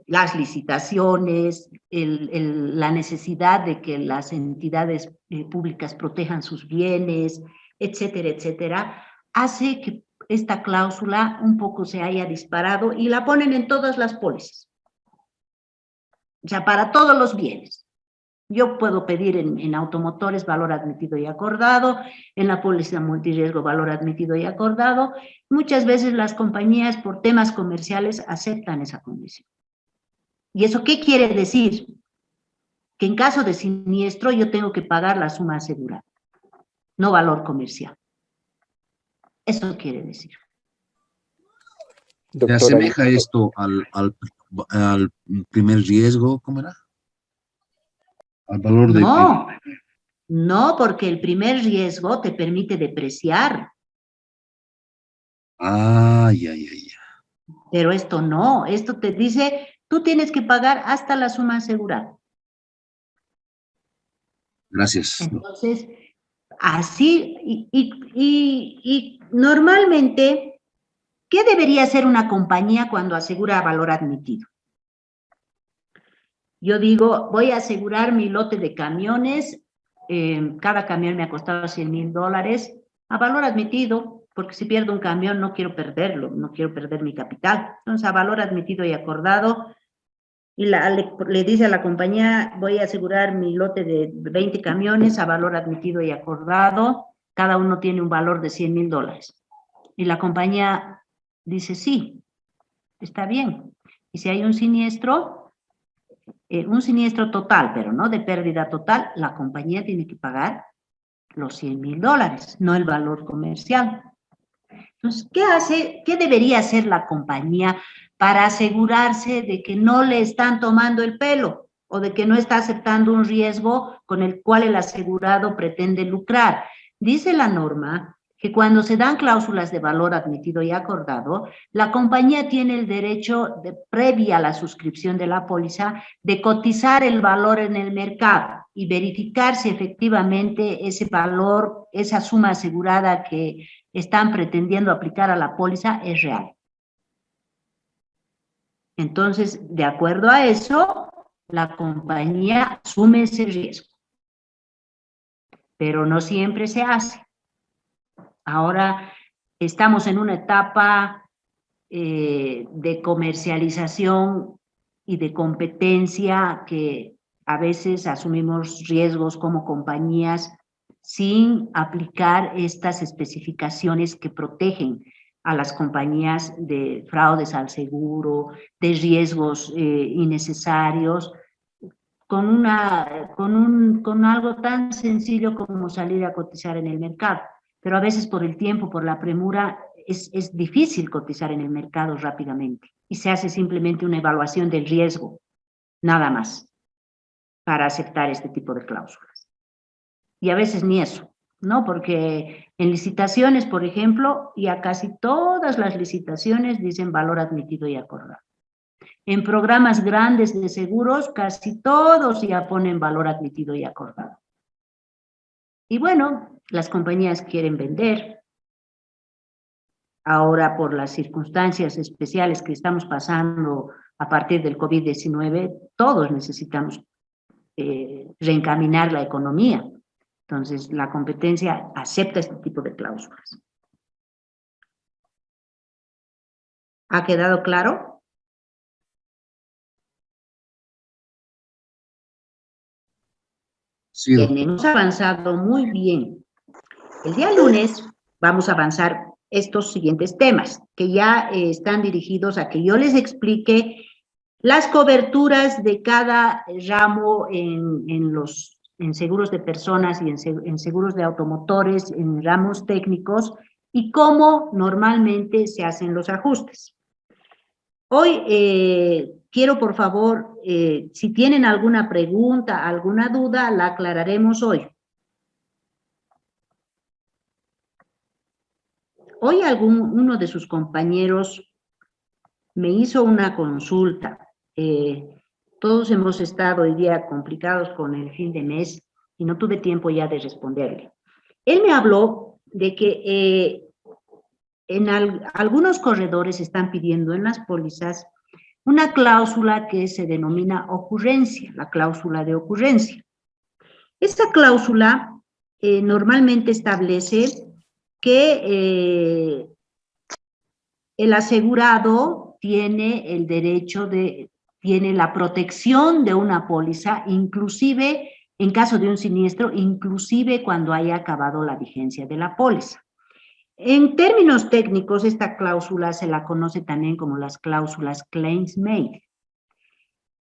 las licitaciones, la necesidad de que las entidades públicas protejan sus bienes, etcétera, etcétera, hace que esta cláusula un poco se haya disparado y la ponen en todas las pólizas. O sea, para todos los bienes. Yo puedo pedir en automotores valor admitido y acordado, en la póliza multirriesgo valor admitido y acordado. Muchas veces las compañías por temas comerciales aceptan esa condición. ¿Y eso qué quiere decir? Que en caso de siniestro yo tengo que pagar la suma asegurada, no valor comercial. Eso quiere decir. ¿Se Doctora, asemeja esto al primer riesgo? ¿Cómo era? Al valor de... No, no, porque el primer riesgo te permite depreciar, Ah, ya, ya, ya. pero esto no, esto te dice, tú tienes que pagar hasta la suma asegurada. Gracias. Entonces, así, y normalmente, ¿qué debería hacer una compañía cuando asegura valor admitido? Yo digo, voy a asegurar mi lote de camiones, cada camión me ha costado $100,000, a valor admitido, porque si pierdo un camión no quiero perderlo, no quiero perder mi capital. Entonces, a valor admitido y acordado, y le dice a la compañía, voy a asegurar mi lote de 20 camiones a valor admitido y acordado, cada uno tiene un valor de $100,000. Y la compañía dice, sí, está bien. Y si hay un siniestro total, pero no de pérdida total, la compañía tiene que pagar los $100,000, no el valor comercial. Entonces, ¿qué debería hacer la compañía para asegurarse de que no le están tomando el pelo o de que no está aceptando un riesgo con el cual el asegurado pretende lucrar? Dice la norma que cuando se dan cláusulas de valor admitido y acordado, la compañía tiene el derecho, previa a la suscripción de la póliza, de cotizar el valor en el mercado y verificar si efectivamente ese valor, esa suma asegurada que están pretendiendo aplicar a la póliza es real. Entonces, de acuerdo a eso, la compañía asume ese riesgo. Pero no siempre se hace. Ahora estamos en una etapa de comercialización y de competencia que a veces asumimos riesgos como compañías sin aplicar estas especificaciones que protegen a las compañías de fraudes al seguro, de riesgos innecesarios, con algo tan sencillo como salir a cotizar en el mercado. Pero a veces por el tiempo, por la premura, es difícil cotizar en el mercado rápidamente y se hace simplemente una evaluación del riesgo, nada más, para aceptar este tipo de cláusulas. Y a veces ni eso, ¿no? Porque en licitaciones, por ejemplo, ya casi todas las licitaciones dicen valor admitido y acordado. En programas grandes de seguros, casi todos ya ponen valor admitido y acordado. Y bueno, las compañías quieren vender. Ahora, por las circunstancias especiales que estamos pasando a partir del COVID-19, todos necesitamos reencaminar la economía. Entonces, la competencia acepta este tipo de cláusulas. ¿Ha quedado claro? Sí, doctor. Hemos avanzado muy bien. El día lunes vamos a avanzar estos siguientes temas que ya están dirigidos a que yo les explique las coberturas de cada ramo en seguros de personas y en seguros de automotores, en ramos técnicos, y cómo normalmente se hacen los ajustes. Hoy quiero, por favor, si tienen alguna pregunta, alguna duda, la aclararemos hoy. Hoy uno de sus compañeros me hizo una consulta. Todos hemos estado hoy día complicados con el fin de mes y no tuve tiempo ya de responderle. Él me habló de que algunos corredores están pidiendo en las pólizas una cláusula que se denomina ocurrencia, la cláusula de ocurrencia. Esta cláusula normalmente establece que el asegurado tiene el derecho tiene la protección de una póliza, inclusive en caso de un siniestro, inclusive cuando haya acabado la vigencia de la póliza. En términos técnicos, esta cláusula se la conoce también como las cláusulas claims made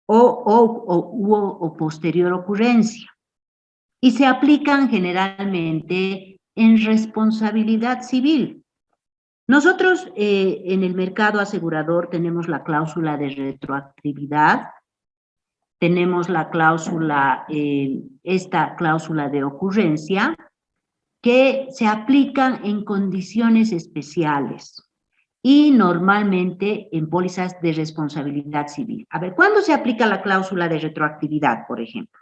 o posterior ocurrencia, y se aplican generalmente en responsabilidad civil. Nosotros en el mercado asegurador tenemos la cláusula de retroactividad, tenemos la cláusula, esta cláusula de ocurrencia, que se aplican en condiciones especiales y normalmente en pólizas de responsabilidad civil. A ver, ¿cuándo se aplica la cláusula de retroactividad, por ejemplo?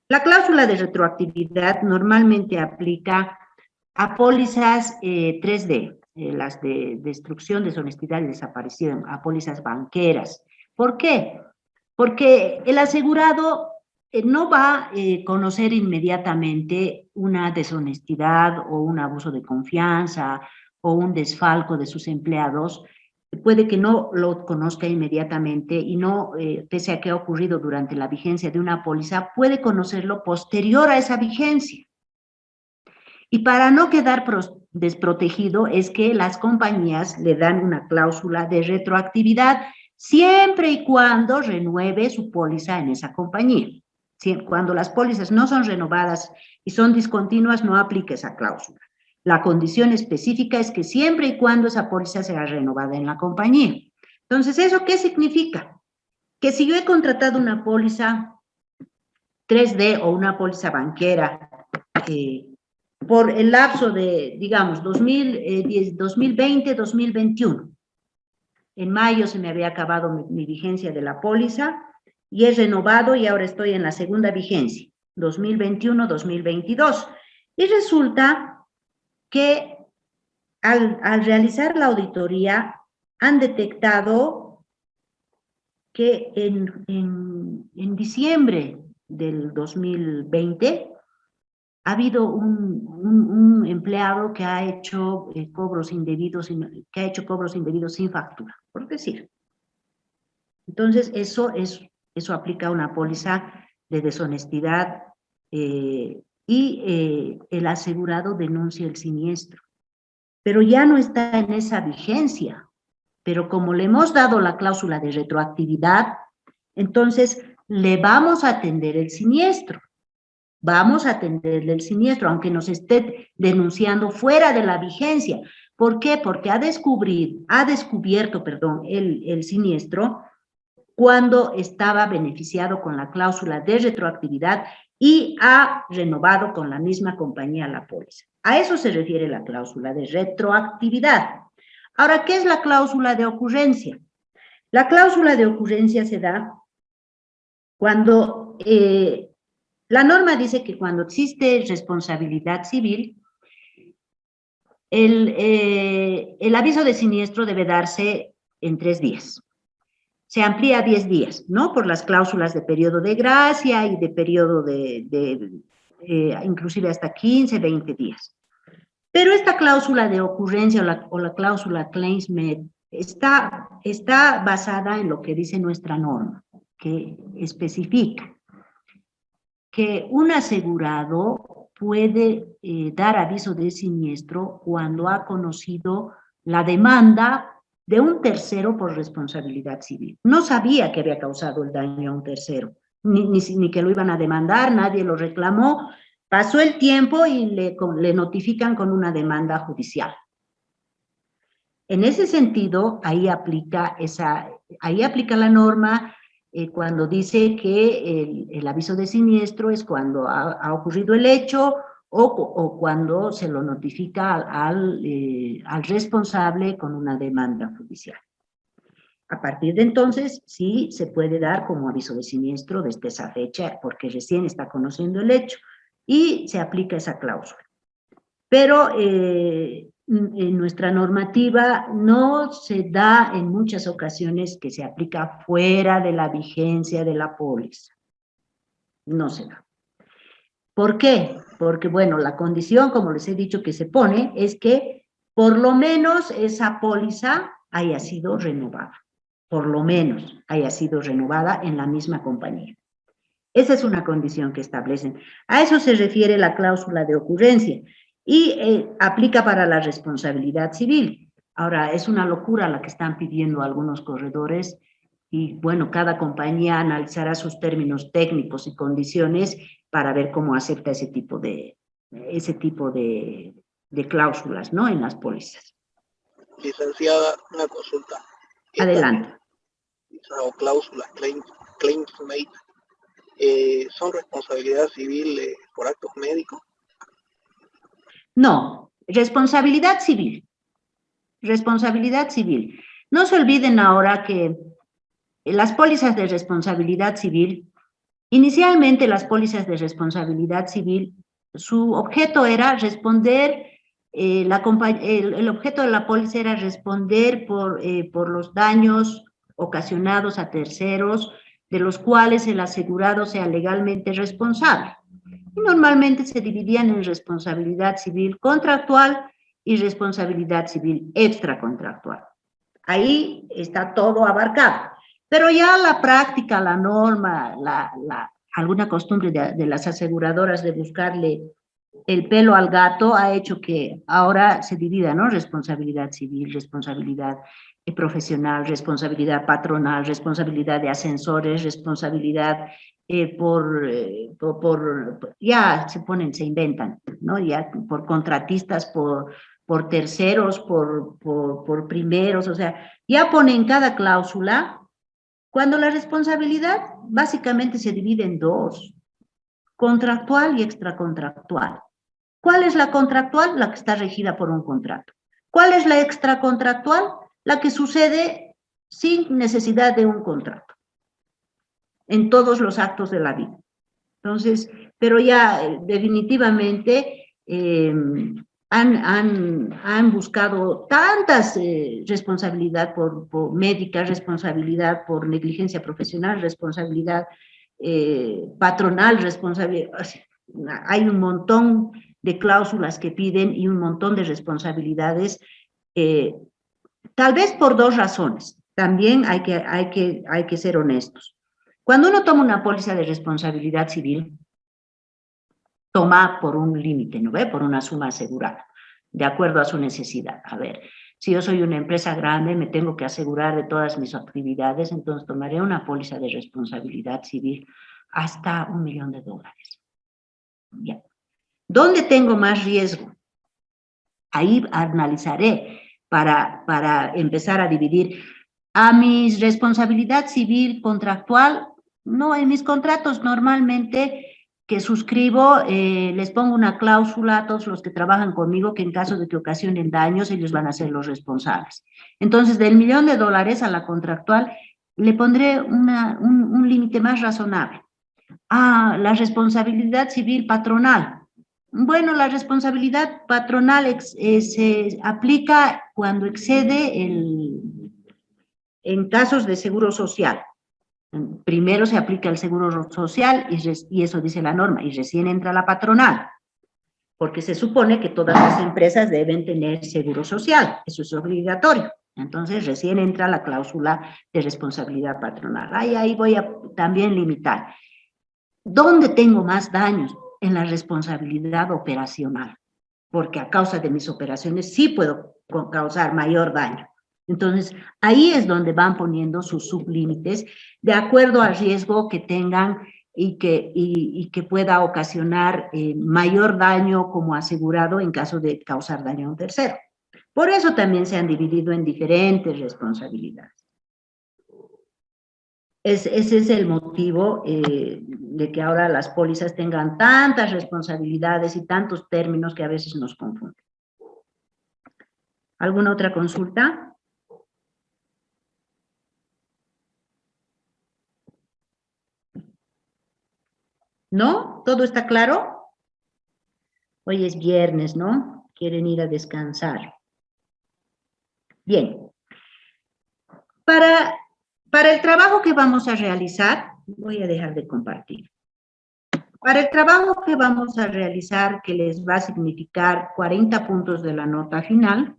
La cláusula de retroactividad normalmente aplica a pólizas 3D, las de destrucción, deshonestidad y desaparición, a pólizas banqueras. ¿Por qué? Porque el asegurado no va a conocer inmediatamente una deshonestidad o un abuso de confianza o un desfalco de sus empleados. Puede que no lo conozca inmediatamente y no, pese a que ha ocurrido durante la vigencia de una póliza, puede conocerlo posterior a esa vigencia. Y para no quedar desprotegido es que las compañías le dan una cláusula de retroactividad siempre y cuando renueve su póliza en esa compañía. Cuando las pólizas no son renovadas y son discontinuas, no aplica esa cláusula. La condición específica es que siempre y cuando esa póliza sea renovada en la compañía. Entonces, ¿eso qué significa? Que si yo he contratado una póliza 3D o una póliza banquera por el lapso de, digamos, 2020-2021, en mayo se me había acabado mi vigencia de la póliza y he renovado y ahora estoy en la segunda vigencia, 2021-2022. Y resulta que al realizar la auditoría han detectado que en diciembre del 2020 ha habido un empleado que ha hecho cobros indebidos sin factura, por decir. Entonces, eso aplica a una póliza de deshonestidad y el asegurado denuncia el siniestro. Pero ya no está en esa vigencia. Pero como le hemos dado la cláusula de retroactividad, entonces le vamos a atender el siniestro. Vamos a atenderle el siniestro, aunque nos esté denunciando fuera de la vigencia. ¿Por qué? Porque ha descubierto el siniestro cuando estaba beneficiado con la cláusula de retroactividad y ha renovado con la misma compañía la póliza. A eso se refiere la cláusula de retroactividad. Ahora, ¿qué es la cláusula de ocurrencia? La cláusula de ocurrencia se da cuando la norma dice que cuando existe responsabilidad civil, el aviso de siniestro debe darse en 3 días. Se amplía a 10 días, ¿no? Por las cláusulas de periodo de gracia y de periodo inclusive hasta 15, 20 días. Pero esta cláusula de ocurrencia o la cláusula claims made está basada en lo que dice nuestra norma, que especifica que un asegurado puede dar aviso de siniestro cuando ha conocido la demanda de un tercero por responsabilidad civil. No sabía que había causado el daño a un tercero, ni que lo iban a demandar, nadie lo reclamó, pasó el tiempo y le notifican con una demanda judicial. En ese sentido, ahí aplica la norma cuando dice que el aviso de siniestro es cuando ha ocurrido el hecho o cuando se lo notifica al responsable con una demanda judicial. A partir de entonces, sí se puede dar como aviso de siniestro desde esa fecha, porque recién está conociendo el hecho, y se aplica esa cláusula. Pero en nuestra normativa no se da en muchas ocasiones que se aplica fuera de la vigencia de la póliza. No se da. ¿Por qué? Porque, bueno, la condición, como les he dicho, que se pone es que por lo menos esa póliza haya sido renovada. Por lo menos haya sido renovada en la misma compañía. Esa es una condición que establecen. A eso se refiere la cláusula de ocurrencia y aplica para la responsabilidad civil. Ahora, es una locura la que están pidiendo algunos corredores y, bueno, cada compañía analizará sus términos técnicos y condiciones para ver cómo acepta ese tipo de cláusulas, ¿no? En las pólizas. Licenciada, una consulta. Adelante. O cláusulas, claims made, ¿son responsabilidad civil por actos médicos? No, responsabilidad civil. Responsabilidad civil. No se olviden ahora que las pólizas de responsabilidad civil, inicialmente las pólizas de responsabilidad civil, su objeto era responder, el objeto de la póliza era responder por los daños ocasionados a terceros, de los cuales el asegurado sea legalmente responsable. Y normalmente se dividían en responsabilidad civil contractual y responsabilidad civil extracontractual. Ahí está todo abarcado. Pero ya la práctica, la norma, alguna costumbre de las aseguradoras de buscarle el pelo al gato ha hecho que ahora se divida, ¿no? Responsabilidad civil, responsabilidad profesional, responsabilidad patronal, responsabilidad de ascensores, responsabilidad ya se inventan, ¿no? Ya por contratistas, por terceros, por primeros, o sea, ya ponen cada cláusula, cuando la responsabilidad básicamente se divide en dos, contractual y extracontractual. ¿Cuál es la contractual? La que está regida por un contrato. ¿Cuál es la extracontractual? La que sucede sin necesidad de un contrato, en todos los actos de la vida. Entonces, pero ya definitivamente han buscado tantas responsabilidad por médica, responsabilidad por negligencia profesional, responsabilidad patronal, responsabilidad. Hay un montón de cláusulas que piden y un montón de responsabilidades, tal vez por dos razones. También hay que ser honestos. Cuando uno toma una póliza de responsabilidad civil, toma por un límite, ¿no ve? Por una suma asegurada, de acuerdo a su necesidad. A ver, si yo soy una empresa grande, me tengo que asegurar de todas mis actividades, entonces tomaré una póliza de responsabilidad civil hasta $1 millón. Ya. ¿Dónde tengo más riesgo? Ahí analizaré para empezar a dividir. A mi responsabilidad civil contractual, no, en mis contratos normalmente que suscribo, les pongo una cláusula a todos los que trabajan conmigo que en caso de que ocasionen daños, ellos van a ser los responsables. Entonces, del $1 millón a la contractual, le pondré un límite más razonable. La responsabilidad civil patronal. Bueno, la responsabilidad patronal se aplica cuando excede en casos de seguro social. Primero se aplica el seguro social y eso dice la norma, y recién entra la patronal, porque se supone que todas las empresas deben tener seguro social, eso es obligatorio. Entonces recién entra la cláusula de responsabilidad patronal. Ahí voy a también limitar. ¿Dónde tengo más daños? En la responsabilidad operacional, porque a causa de mis operaciones sí puedo causar mayor daño. Entonces, ahí es donde van poniendo sus sublímites de acuerdo al riesgo que tengan y que pueda ocasionar mayor daño como asegurado en caso de causar daño a un tercero. Por eso también se han dividido en diferentes responsabilidades. Ese es el motivo de que ahora las pólizas tengan tantas responsabilidades y tantos términos que a veces nos confunden. ¿Alguna otra consulta? ¿No? ¿Todo está claro? Hoy es viernes, ¿no? Quieren ir a descansar. Bien. Para el trabajo que vamos a realizar, voy a dejar de compartir. Para el trabajo que vamos a realizar, que les va a significar 40 puntos de la nota final,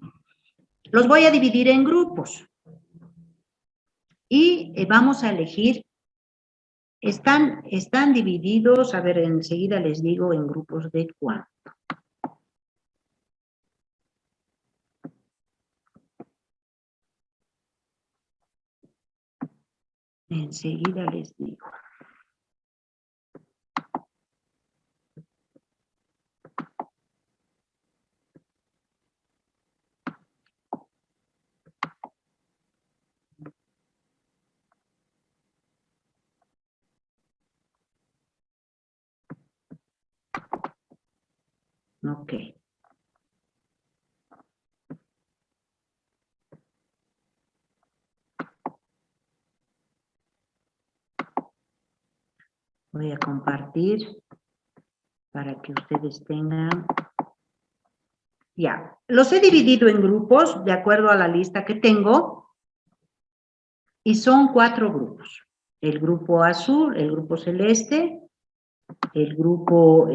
los voy a dividir en grupos. Y vamos a elegir, están divididos, a ver, enseguida les digo en grupos de cuánto. Enseguida les digo. Ok. Voy a compartir para que ustedes tengan. Ya, los he dividido en grupos de acuerdo a la lista que tengo y son 4 grupos. El grupo azul, el grupo celeste, el grupo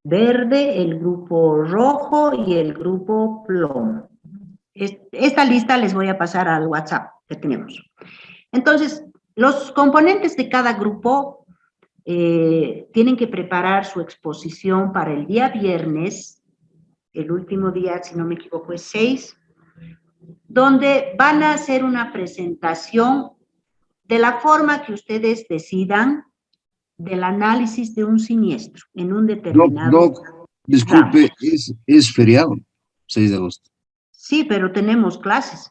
verde, el grupo rojo y el grupo plomo. Esta lista les voy a pasar al WhatsApp que tenemos. Entonces, los componentes de cada grupo tienen que preparar su exposición para el día viernes, el último día, si no me equivoco, es 6, donde van a hacer una presentación de la forma que ustedes decidan del análisis de un siniestro en un determinado... Doc, disculpe, es feriado, 6 de agosto. Sí, pero tenemos clases.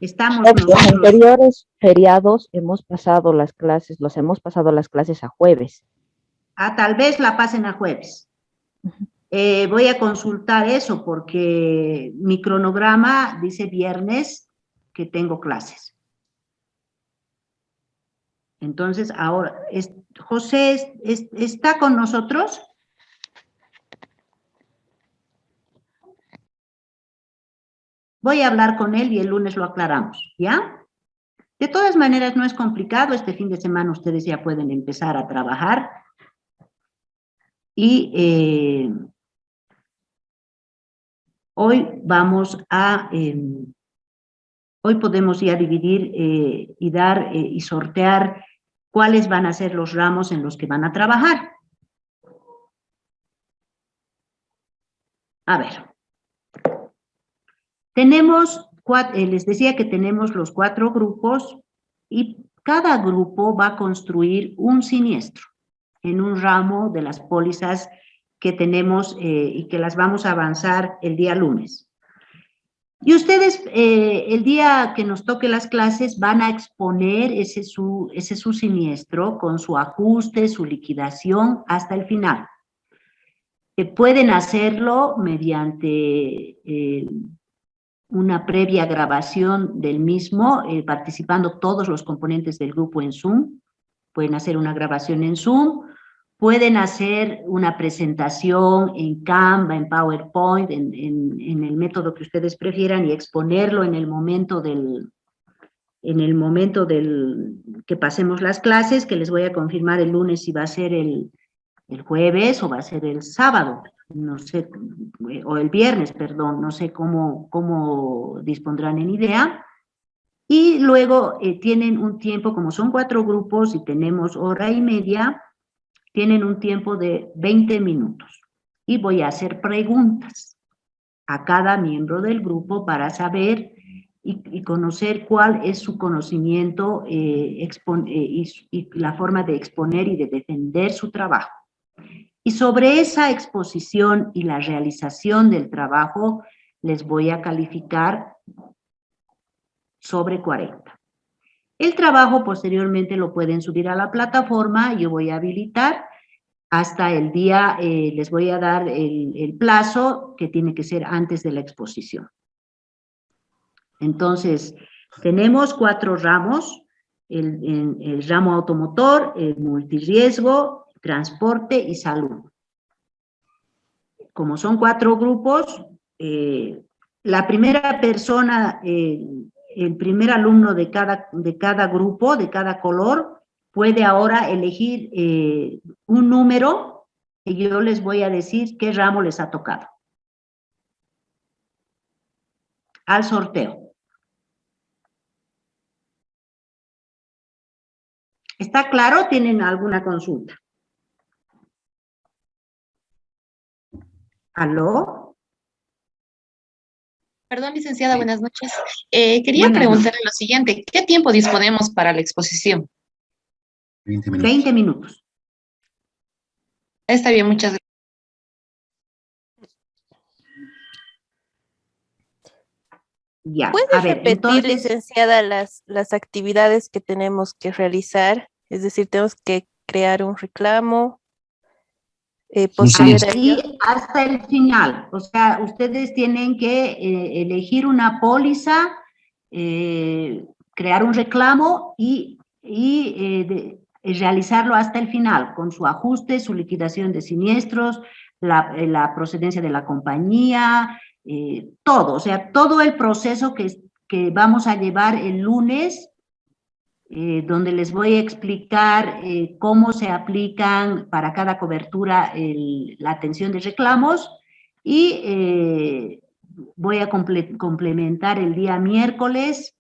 Estamos Los nosotros... anteriores feriados hemos pasado las clases, los hemos pasado las clases a jueves. Ah, tal vez la pasen a jueves. Voy a consultar eso porque mi cronograma dice viernes que tengo clases. Entonces, ahora, José, ¿está con nosotros? Voy a hablar con él y el lunes lo aclaramos, ¿ya? De todas maneras, no es complicado. Este fin de semana ustedes ya pueden empezar a trabajar. Y hoy vamos a... hoy podemos ya dividir y dar y sortear cuáles van a ser los ramos en los que van a trabajar. A ver. Tenemos, les decía que tenemos los 4 grupos y cada grupo va a construir un siniestro en un ramo de las pólizas que tenemos y que las vamos a avanzar el día lunes. Y ustedes, el día que nos toque las clases, van a exponer ese su siniestro con su ajuste, su liquidación hasta el final. Pueden hacerlo mediante una previa grabación del mismo, participando todos los componentes del grupo en Zoom. Pueden hacer una grabación en Zoom, pueden hacer una presentación en Canva, en PowerPoint, en el método que ustedes prefieran y exponerlo en el momento que pasemos las clases, que les voy a confirmar el lunes si va a ser el jueves o va a ser el sábado, no sé, o el viernes, perdón, no sé cómo dispondrán en idea. Y luego tienen un tiempo, como son 4 grupos y tenemos hora y media, tienen un tiempo de 20 minutos. Y voy a hacer preguntas a cada miembro del grupo para saber y conocer cuál es su conocimiento y la forma de exponer y de defender su trabajo. Y sobre esa exposición y la realización del trabajo, les voy a calificar sobre 40. El trabajo posteriormente lo pueden subir a la plataforma, yo voy a habilitar hasta el día, les voy a dar el plazo que tiene que ser antes de la exposición. Entonces, tenemos 4 ramos, el ramo automotor, el multirriesgo, transporte y salud. Como son 4 grupos, la primera persona, el primer alumno de cada grupo, de cada color, puede ahora elegir un número y yo les voy a decir qué ramo les ha tocado. Al sorteo. ¿Está claro? ¿Tienen alguna consulta? ¿Aló? Perdón, licenciada, buenas noches. Quería Buenas preguntarle lo siguiente, ¿qué tiempo disponemos para la exposición? 20 minutos. 20 minutos. Está bien, muchas gracias. Ya, ¿Puede a ver, repetir, entonces, licenciada, las actividades que tenemos que realizar? Es decir, tenemos que crear un reclamo, posterior a ello. así hasta el final. O sea, ustedes tienen que elegir una póliza, crear un reclamo y realizarlo hasta el final, con su ajuste, su liquidación de siniestros, la procedencia de la compañía, todo, o sea, todo el proceso que vamos a llevar el lunes, donde les voy a explicar cómo se aplican para cada cobertura la atención de reclamos y voy a complementar el día miércoles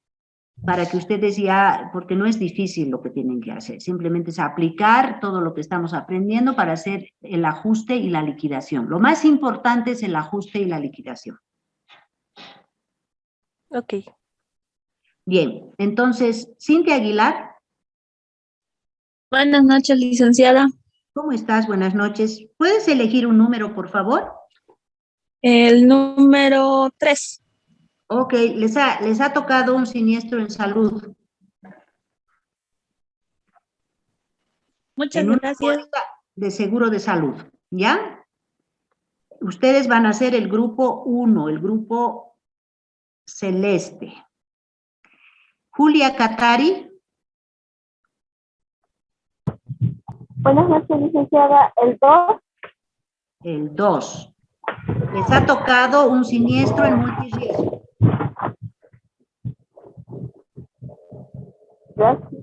para que ustedes ya, porque no es difícil lo que tienen que hacer, simplemente es aplicar todo lo que estamos aprendiendo para hacer el ajuste y la liquidación. Lo más importante es el ajuste y la liquidación. Ok. Bien, entonces, Cintia Aguilar. Buenas noches, licenciada. ¿Cómo estás? Buenas noches. ¿Puedes elegir un número, por favor? El número 3. Ok, les ha tocado un siniestro en salud. Muchas En una gracias. póliza de seguro de salud, ¿ya? Ustedes van a ser el grupo 1, el grupo celeste. Julia Catari. Buenas noches, licenciada. El 2. El 2. Les ha tocado un siniestro en multirriesgo. Gracias.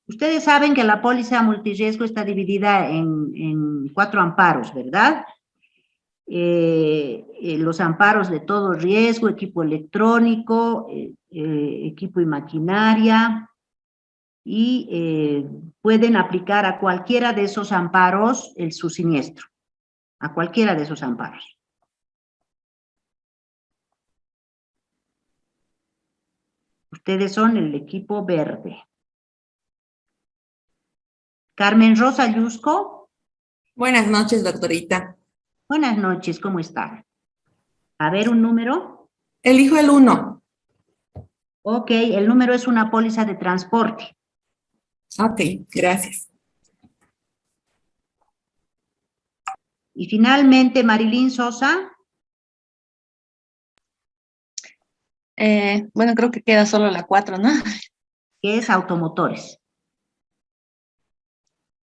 Ustedes saben que la póliza multirriesgo está dividida en 4 amparos, ¿verdad? Los amparos de todo riesgo, equipo electrónico, equipo y maquinaria, y pueden aplicar a cualquiera de esos amparos su siniestro, a cualquiera de esos amparos. Ustedes son el equipo verde. Carmen Rosa Yusco. Buenas noches, doctorita. Buenas noches, ¿cómo está? A ver, un número. Elijo el 1. Ok, el número es una póliza de transporte. Ok, gracias. Y finalmente, Marilyn Sosa. Bueno, creo que queda solo la 4, ¿no? Que es automotores.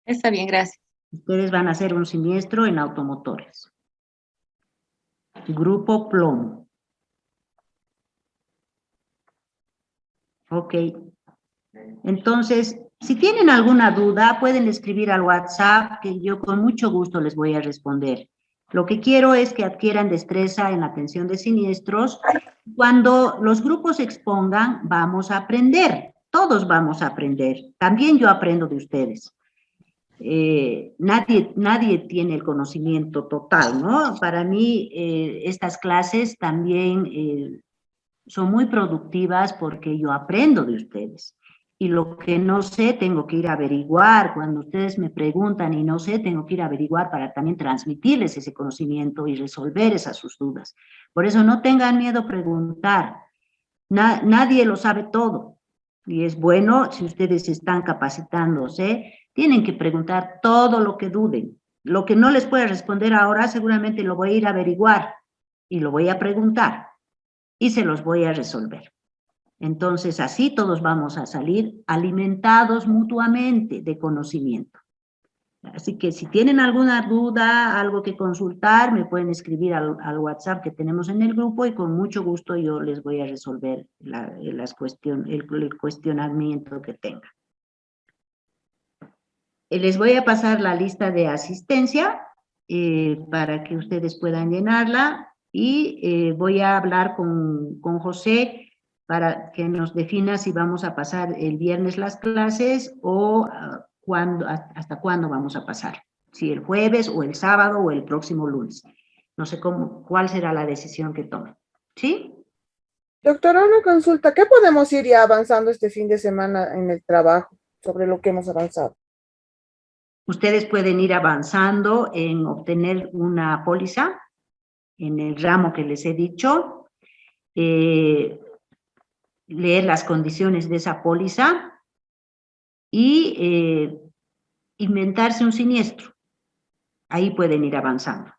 Está bien, gracias. Ustedes van a hacer un siniestro en automotores. Grupo plomo. Ok. Entonces, si tienen alguna duda, pueden escribir al WhatsApp, que yo con mucho gusto les voy a responder. Lo que quiero es que adquieran destreza en la atención de siniestros. Cuando los grupos expongan, vamos a aprender. Todos vamos a aprender. También yo aprendo de ustedes. Nadie tiene el conocimiento total, ¿no? Para mí, estas clases también son muy productivas porque yo aprendo de ustedes. Y lo que no sé, tengo que ir a averiguar. Cuando ustedes me preguntan y no sé, tengo que ir a averiguar para también transmitirles ese conocimiento y resolver esas sus dudas. Por eso no tengan miedo a preguntar. Nadie lo sabe todo. Y es bueno, si ustedes están capacitándose, tienen que preguntar todo lo que duden. Lo que no les pueda responder ahora, seguramente lo voy a ir a averiguar y lo voy a preguntar y se los voy a resolver. Entonces, así todos vamos a salir alimentados mutuamente de conocimiento. Así que si tienen alguna duda, algo que consultar, me pueden escribir al WhatsApp que tenemos en el grupo y con mucho gusto yo les voy a resolver el cuestionamiento que tengan. Les voy a pasar la lista de asistencia para que ustedes puedan llenarla y voy a hablar con José para que nos defina si vamos a pasar el viernes las clases o hasta cuándo vamos a pasar. Si el jueves o el sábado o el próximo lunes. No sé cuál será la decisión que tomen. ¿Sí? Doctora, una consulta. ¿Qué podemos ir ya avanzando este fin de semana en el trabajo sobre lo que hemos avanzado? Ustedes pueden ir avanzando en obtener una póliza en el ramo que les he dicho, leer las condiciones de esa póliza y inventarse un siniestro. Ahí pueden ir avanzando.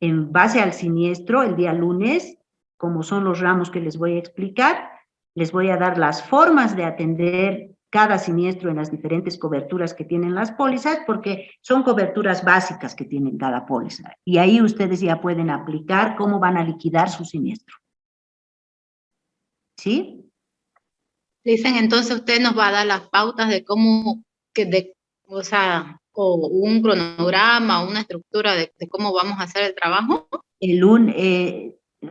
En base al siniestro, el día lunes, como son los ramos que les voy a explicar, les voy a dar las formas de atender cada siniestro en las diferentes coberturas que tienen las pólizas, porque son coberturas básicas que tienen cada póliza. Y ahí ustedes ya pueden aplicar cómo van a liquidar su siniestro. ¿Sí? Dicen, entonces usted nos va a dar las pautas de cómo, o un cronograma, una estructura de cómo vamos a hacer el trabajo.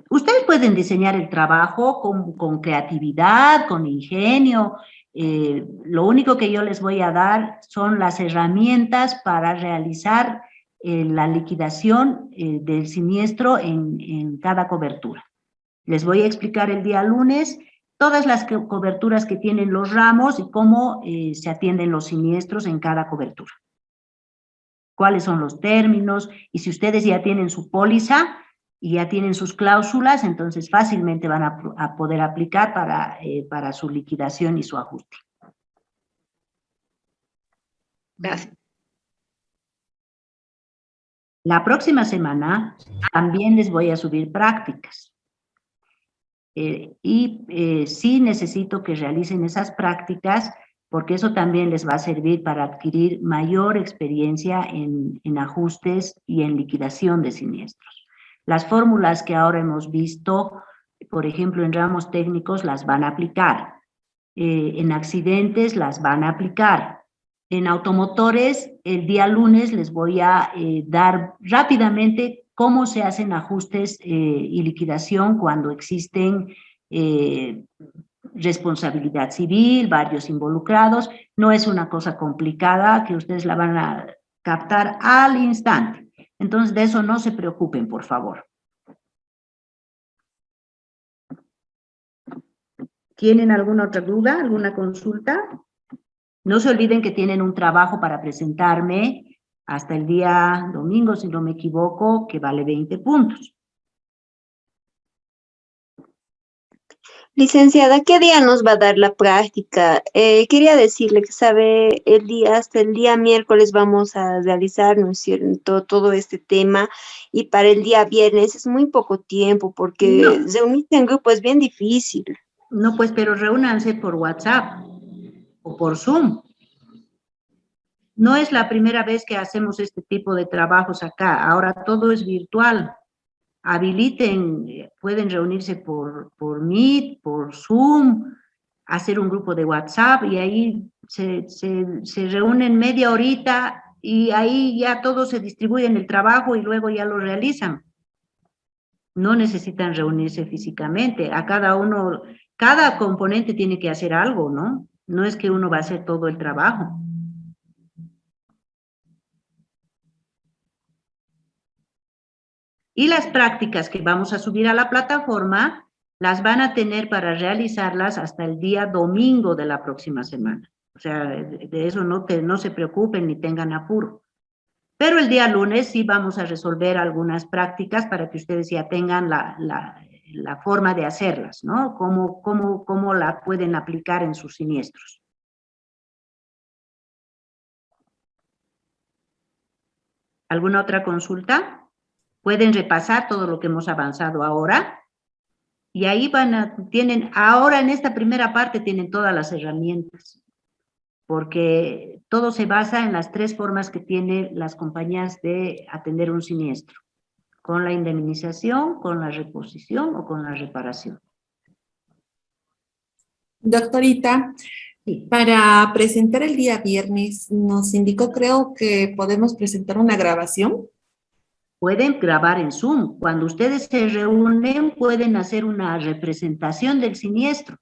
Ustedes pueden diseñar el trabajo con creatividad, con ingenio. Lo único que yo les voy a dar son las herramientas para realizar la liquidación del siniestro en cada cobertura. Les voy a explicar el día lunes todas las coberturas que tienen los ramos y cómo se atienden los siniestros en cada cobertura. Cuáles son los términos, y si ustedes ya tienen su póliza y ya tienen sus cláusulas, entonces fácilmente van a poder aplicar para su liquidación y su ajuste. Gracias. La próxima semana también les voy a subir prácticas. Sí necesito que realicen esas prácticas porque eso también les va a servir para adquirir mayor experiencia en ajustes y en liquidación de siniestros. Las fórmulas que ahora hemos visto, por ejemplo, en ramos técnicos las van a aplicar, en accidentes las van a aplicar, en automotores el día lunes les voy a dar rápidamente cómo se hacen ajustes y liquidación cuando existen responsabilidad civil, varios involucrados. No es una cosa complicada que ustedes la van a captar al instante. Entonces, de eso no se preocupen, por favor. ¿Tienen alguna otra duda, alguna consulta? No se olviden que tienen un trabajo para presentarme hasta el día domingo, si no me equivoco, que vale 20 puntos. Licenciada, ¿qué día nos va a dar la práctica? Quería decirle que sabe, hasta el día miércoles vamos a realizar, ¿no es cierto?, todo este tema, y para el día viernes es muy poco tiempo, porque reunirse en grupo es bien difícil. No, pues, pero reúnanse por WhatsApp o por Zoom. No es la primera vez que hacemos este tipo de trabajos acá, ahora todo es virtual. Habiliten, pueden reunirse por Meet, por Zoom, hacer un grupo de WhatsApp y ahí se reúnen media horita y ahí ya todos se distribuyen el trabajo y luego ya lo realizan. No necesitan reunirse físicamente, cada componente tiene que hacer algo, ¿no? No es que uno va a hacer todo el trabajo. Y las prácticas que vamos a subir a la plataforma las van a tener para realizarlas hasta el día domingo de la próxima semana. O sea, de eso no se preocupen ni tengan apuro. Pero el día lunes sí vamos a resolver algunas prácticas para que ustedes ya tengan la forma de hacerlas, ¿no? Cómo la pueden aplicar en sus siniestros. ¿Alguna otra consulta? Pueden repasar todo lo que hemos avanzado ahora y ahí ahora en esta primera parte tienen todas las herramientas. porque todo se basa en las 3 formas que tienen las compañías de atender un siniestro: con la indemnización, con la reposición o con la reparación. Doctorita, para presentar el día viernes, nos indicó, creo que podemos presentar una grabación. Pueden grabar en Zoom. Cuando ustedes se reúnen, pueden hacer una representación del siniestro.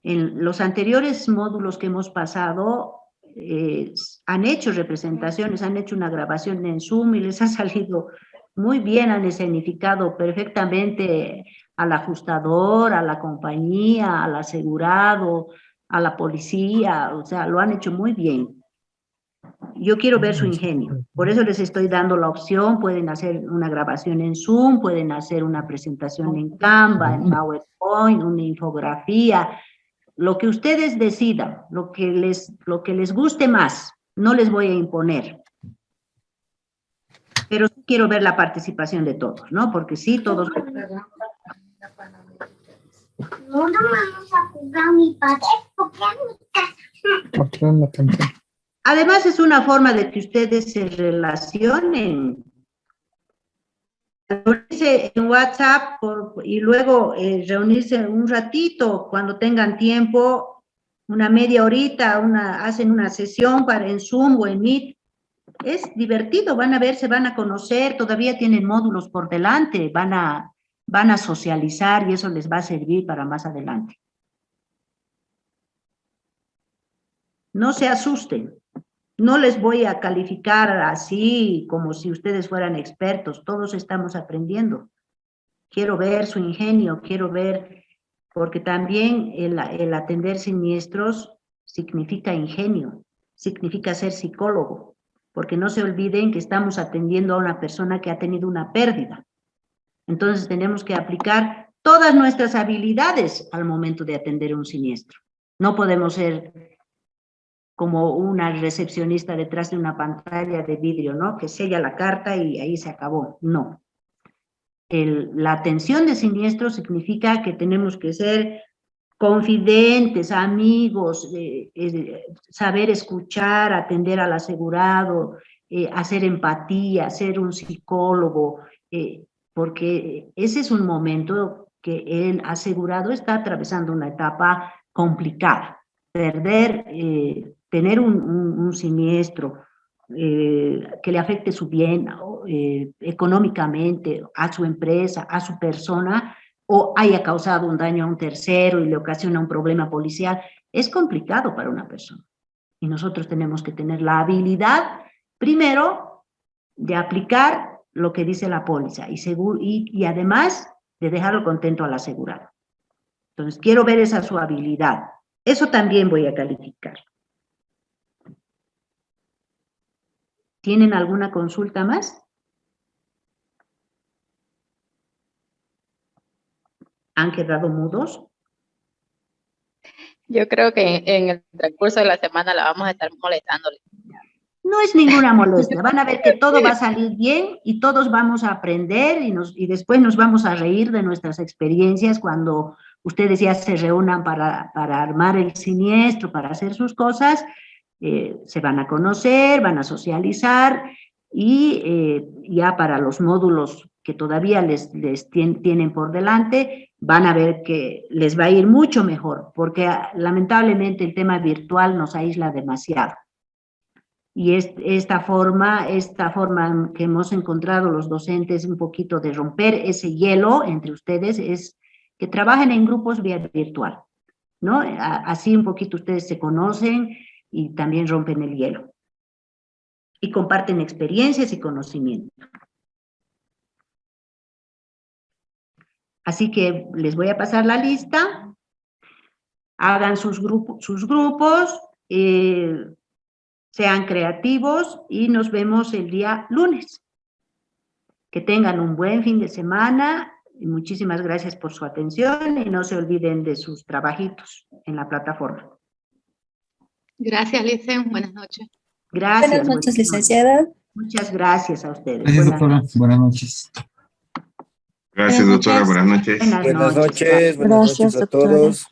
En los anteriores módulos que hemos pasado, han hecho representaciones, han hecho una grabación en Zoom y les ha salido muy bien, han escenificado perfectamente al ajustador, a la compañía, al asegurado, a la policía, o sea, lo han hecho muy bien. Yo quiero ver su ingenio, por eso les estoy dando la opción. Pueden hacer una grabación en Zoom, pueden hacer una presentación en Canva, en PowerPoint, una infografía, lo que ustedes decidan, lo que les guste más. No les voy a imponer, pero sí quiero ver la participación de todos, ¿no? Porque sí, todos... No vamos a jugar mi padre porque es mi casa. Además, es una forma de que ustedes se relacionen. Reunirse en WhatsApp y luego reunirse un ratito cuando tengan tiempo, una media horita, hacen una sesión en Zoom o en Meet. Es divertido, van a ver, se van a conocer, todavía tienen módulos por delante, van a socializar y eso les va a servir para más adelante. No se asusten. No les voy a calificar así como si ustedes fueran expertos, todos estamos aprendiendo. Quiero ver su ingenio, quiero ver, porque también el atender siniestros significa ingenio, significa ser psicólogo, porque no se olviden que estamos atendiendo a una persona que ha tenido una pérdida. Entonces tenemos que aplicar todas nuestras habilidades al momento de atender un siniestro. No podemos ser como una recepcionista detrás de una pantalla de vidrio, ¿no? Que sella la carta y ahí se acabó. No. La atención de siniestros significa que tenemos que ser confidentes, amigos, saber escuchar, atender al asegurado, hacer empatía, ser un psicólogo, porque ese es un momento que el asegurado está atravesando una etapa complicada. Perder, tener un siniestro que le afecte su bien económicamente, a su empresa, a su persona, o haya causado un daño a un tercero y le ocasiona un problema policial, es complicado para una persona. Y nosotros tenemos que tener la habilidad, primero, de aplicar lo que dice la póliza y además de dejarlo contento al asegurado. Entonces, quiero ver esa su habilidad. Eso también voy a calificar. ¿Tienen alguna consulta más? ¿Han quedado mudos? Yo creo que en el transcurso de la semana la vamos a estar molestándole. No es ninguna molestia. Van a ver que todo va a salir bien y todos vamos a aprender y después nos vamos a reír de nuestras experiencias cuando ustedes ya se reúnan para armar el siniestro, para hacer sus cosas. Se van a conocer, van a socializar y ya para los módulos que todavía les tienen por delante, van a ver que les va a ir mucho mejor, porque lamentablemente el tema virtual nos aísla demasiado. Y esta forma que hemos encontrado los docentes un poquito de romper ese hielo entre ustedes es que trabajen en grupos vía virtual, ¿no? Así un poquito ustedes se conocen y también rompen el hielo. Y comparten experiencias y conocimiento. Así que les voy a pasar la lista. Hagan sus grupos, sean creativos y nos vemos el día lunes. Que tengan un buen fin de semana y muchísimas gracias por su atención y no se olviden de sus trabajitos en la plataforma. Gracias, Licen. Buenas noches. Gracias. Buenas noches, licenciada. Muchas gracias a ustedes. Gracias, doctora. Buenas noches. Gracias, doctora. Buenas noches. Buenas noches. Buenas noches a todos.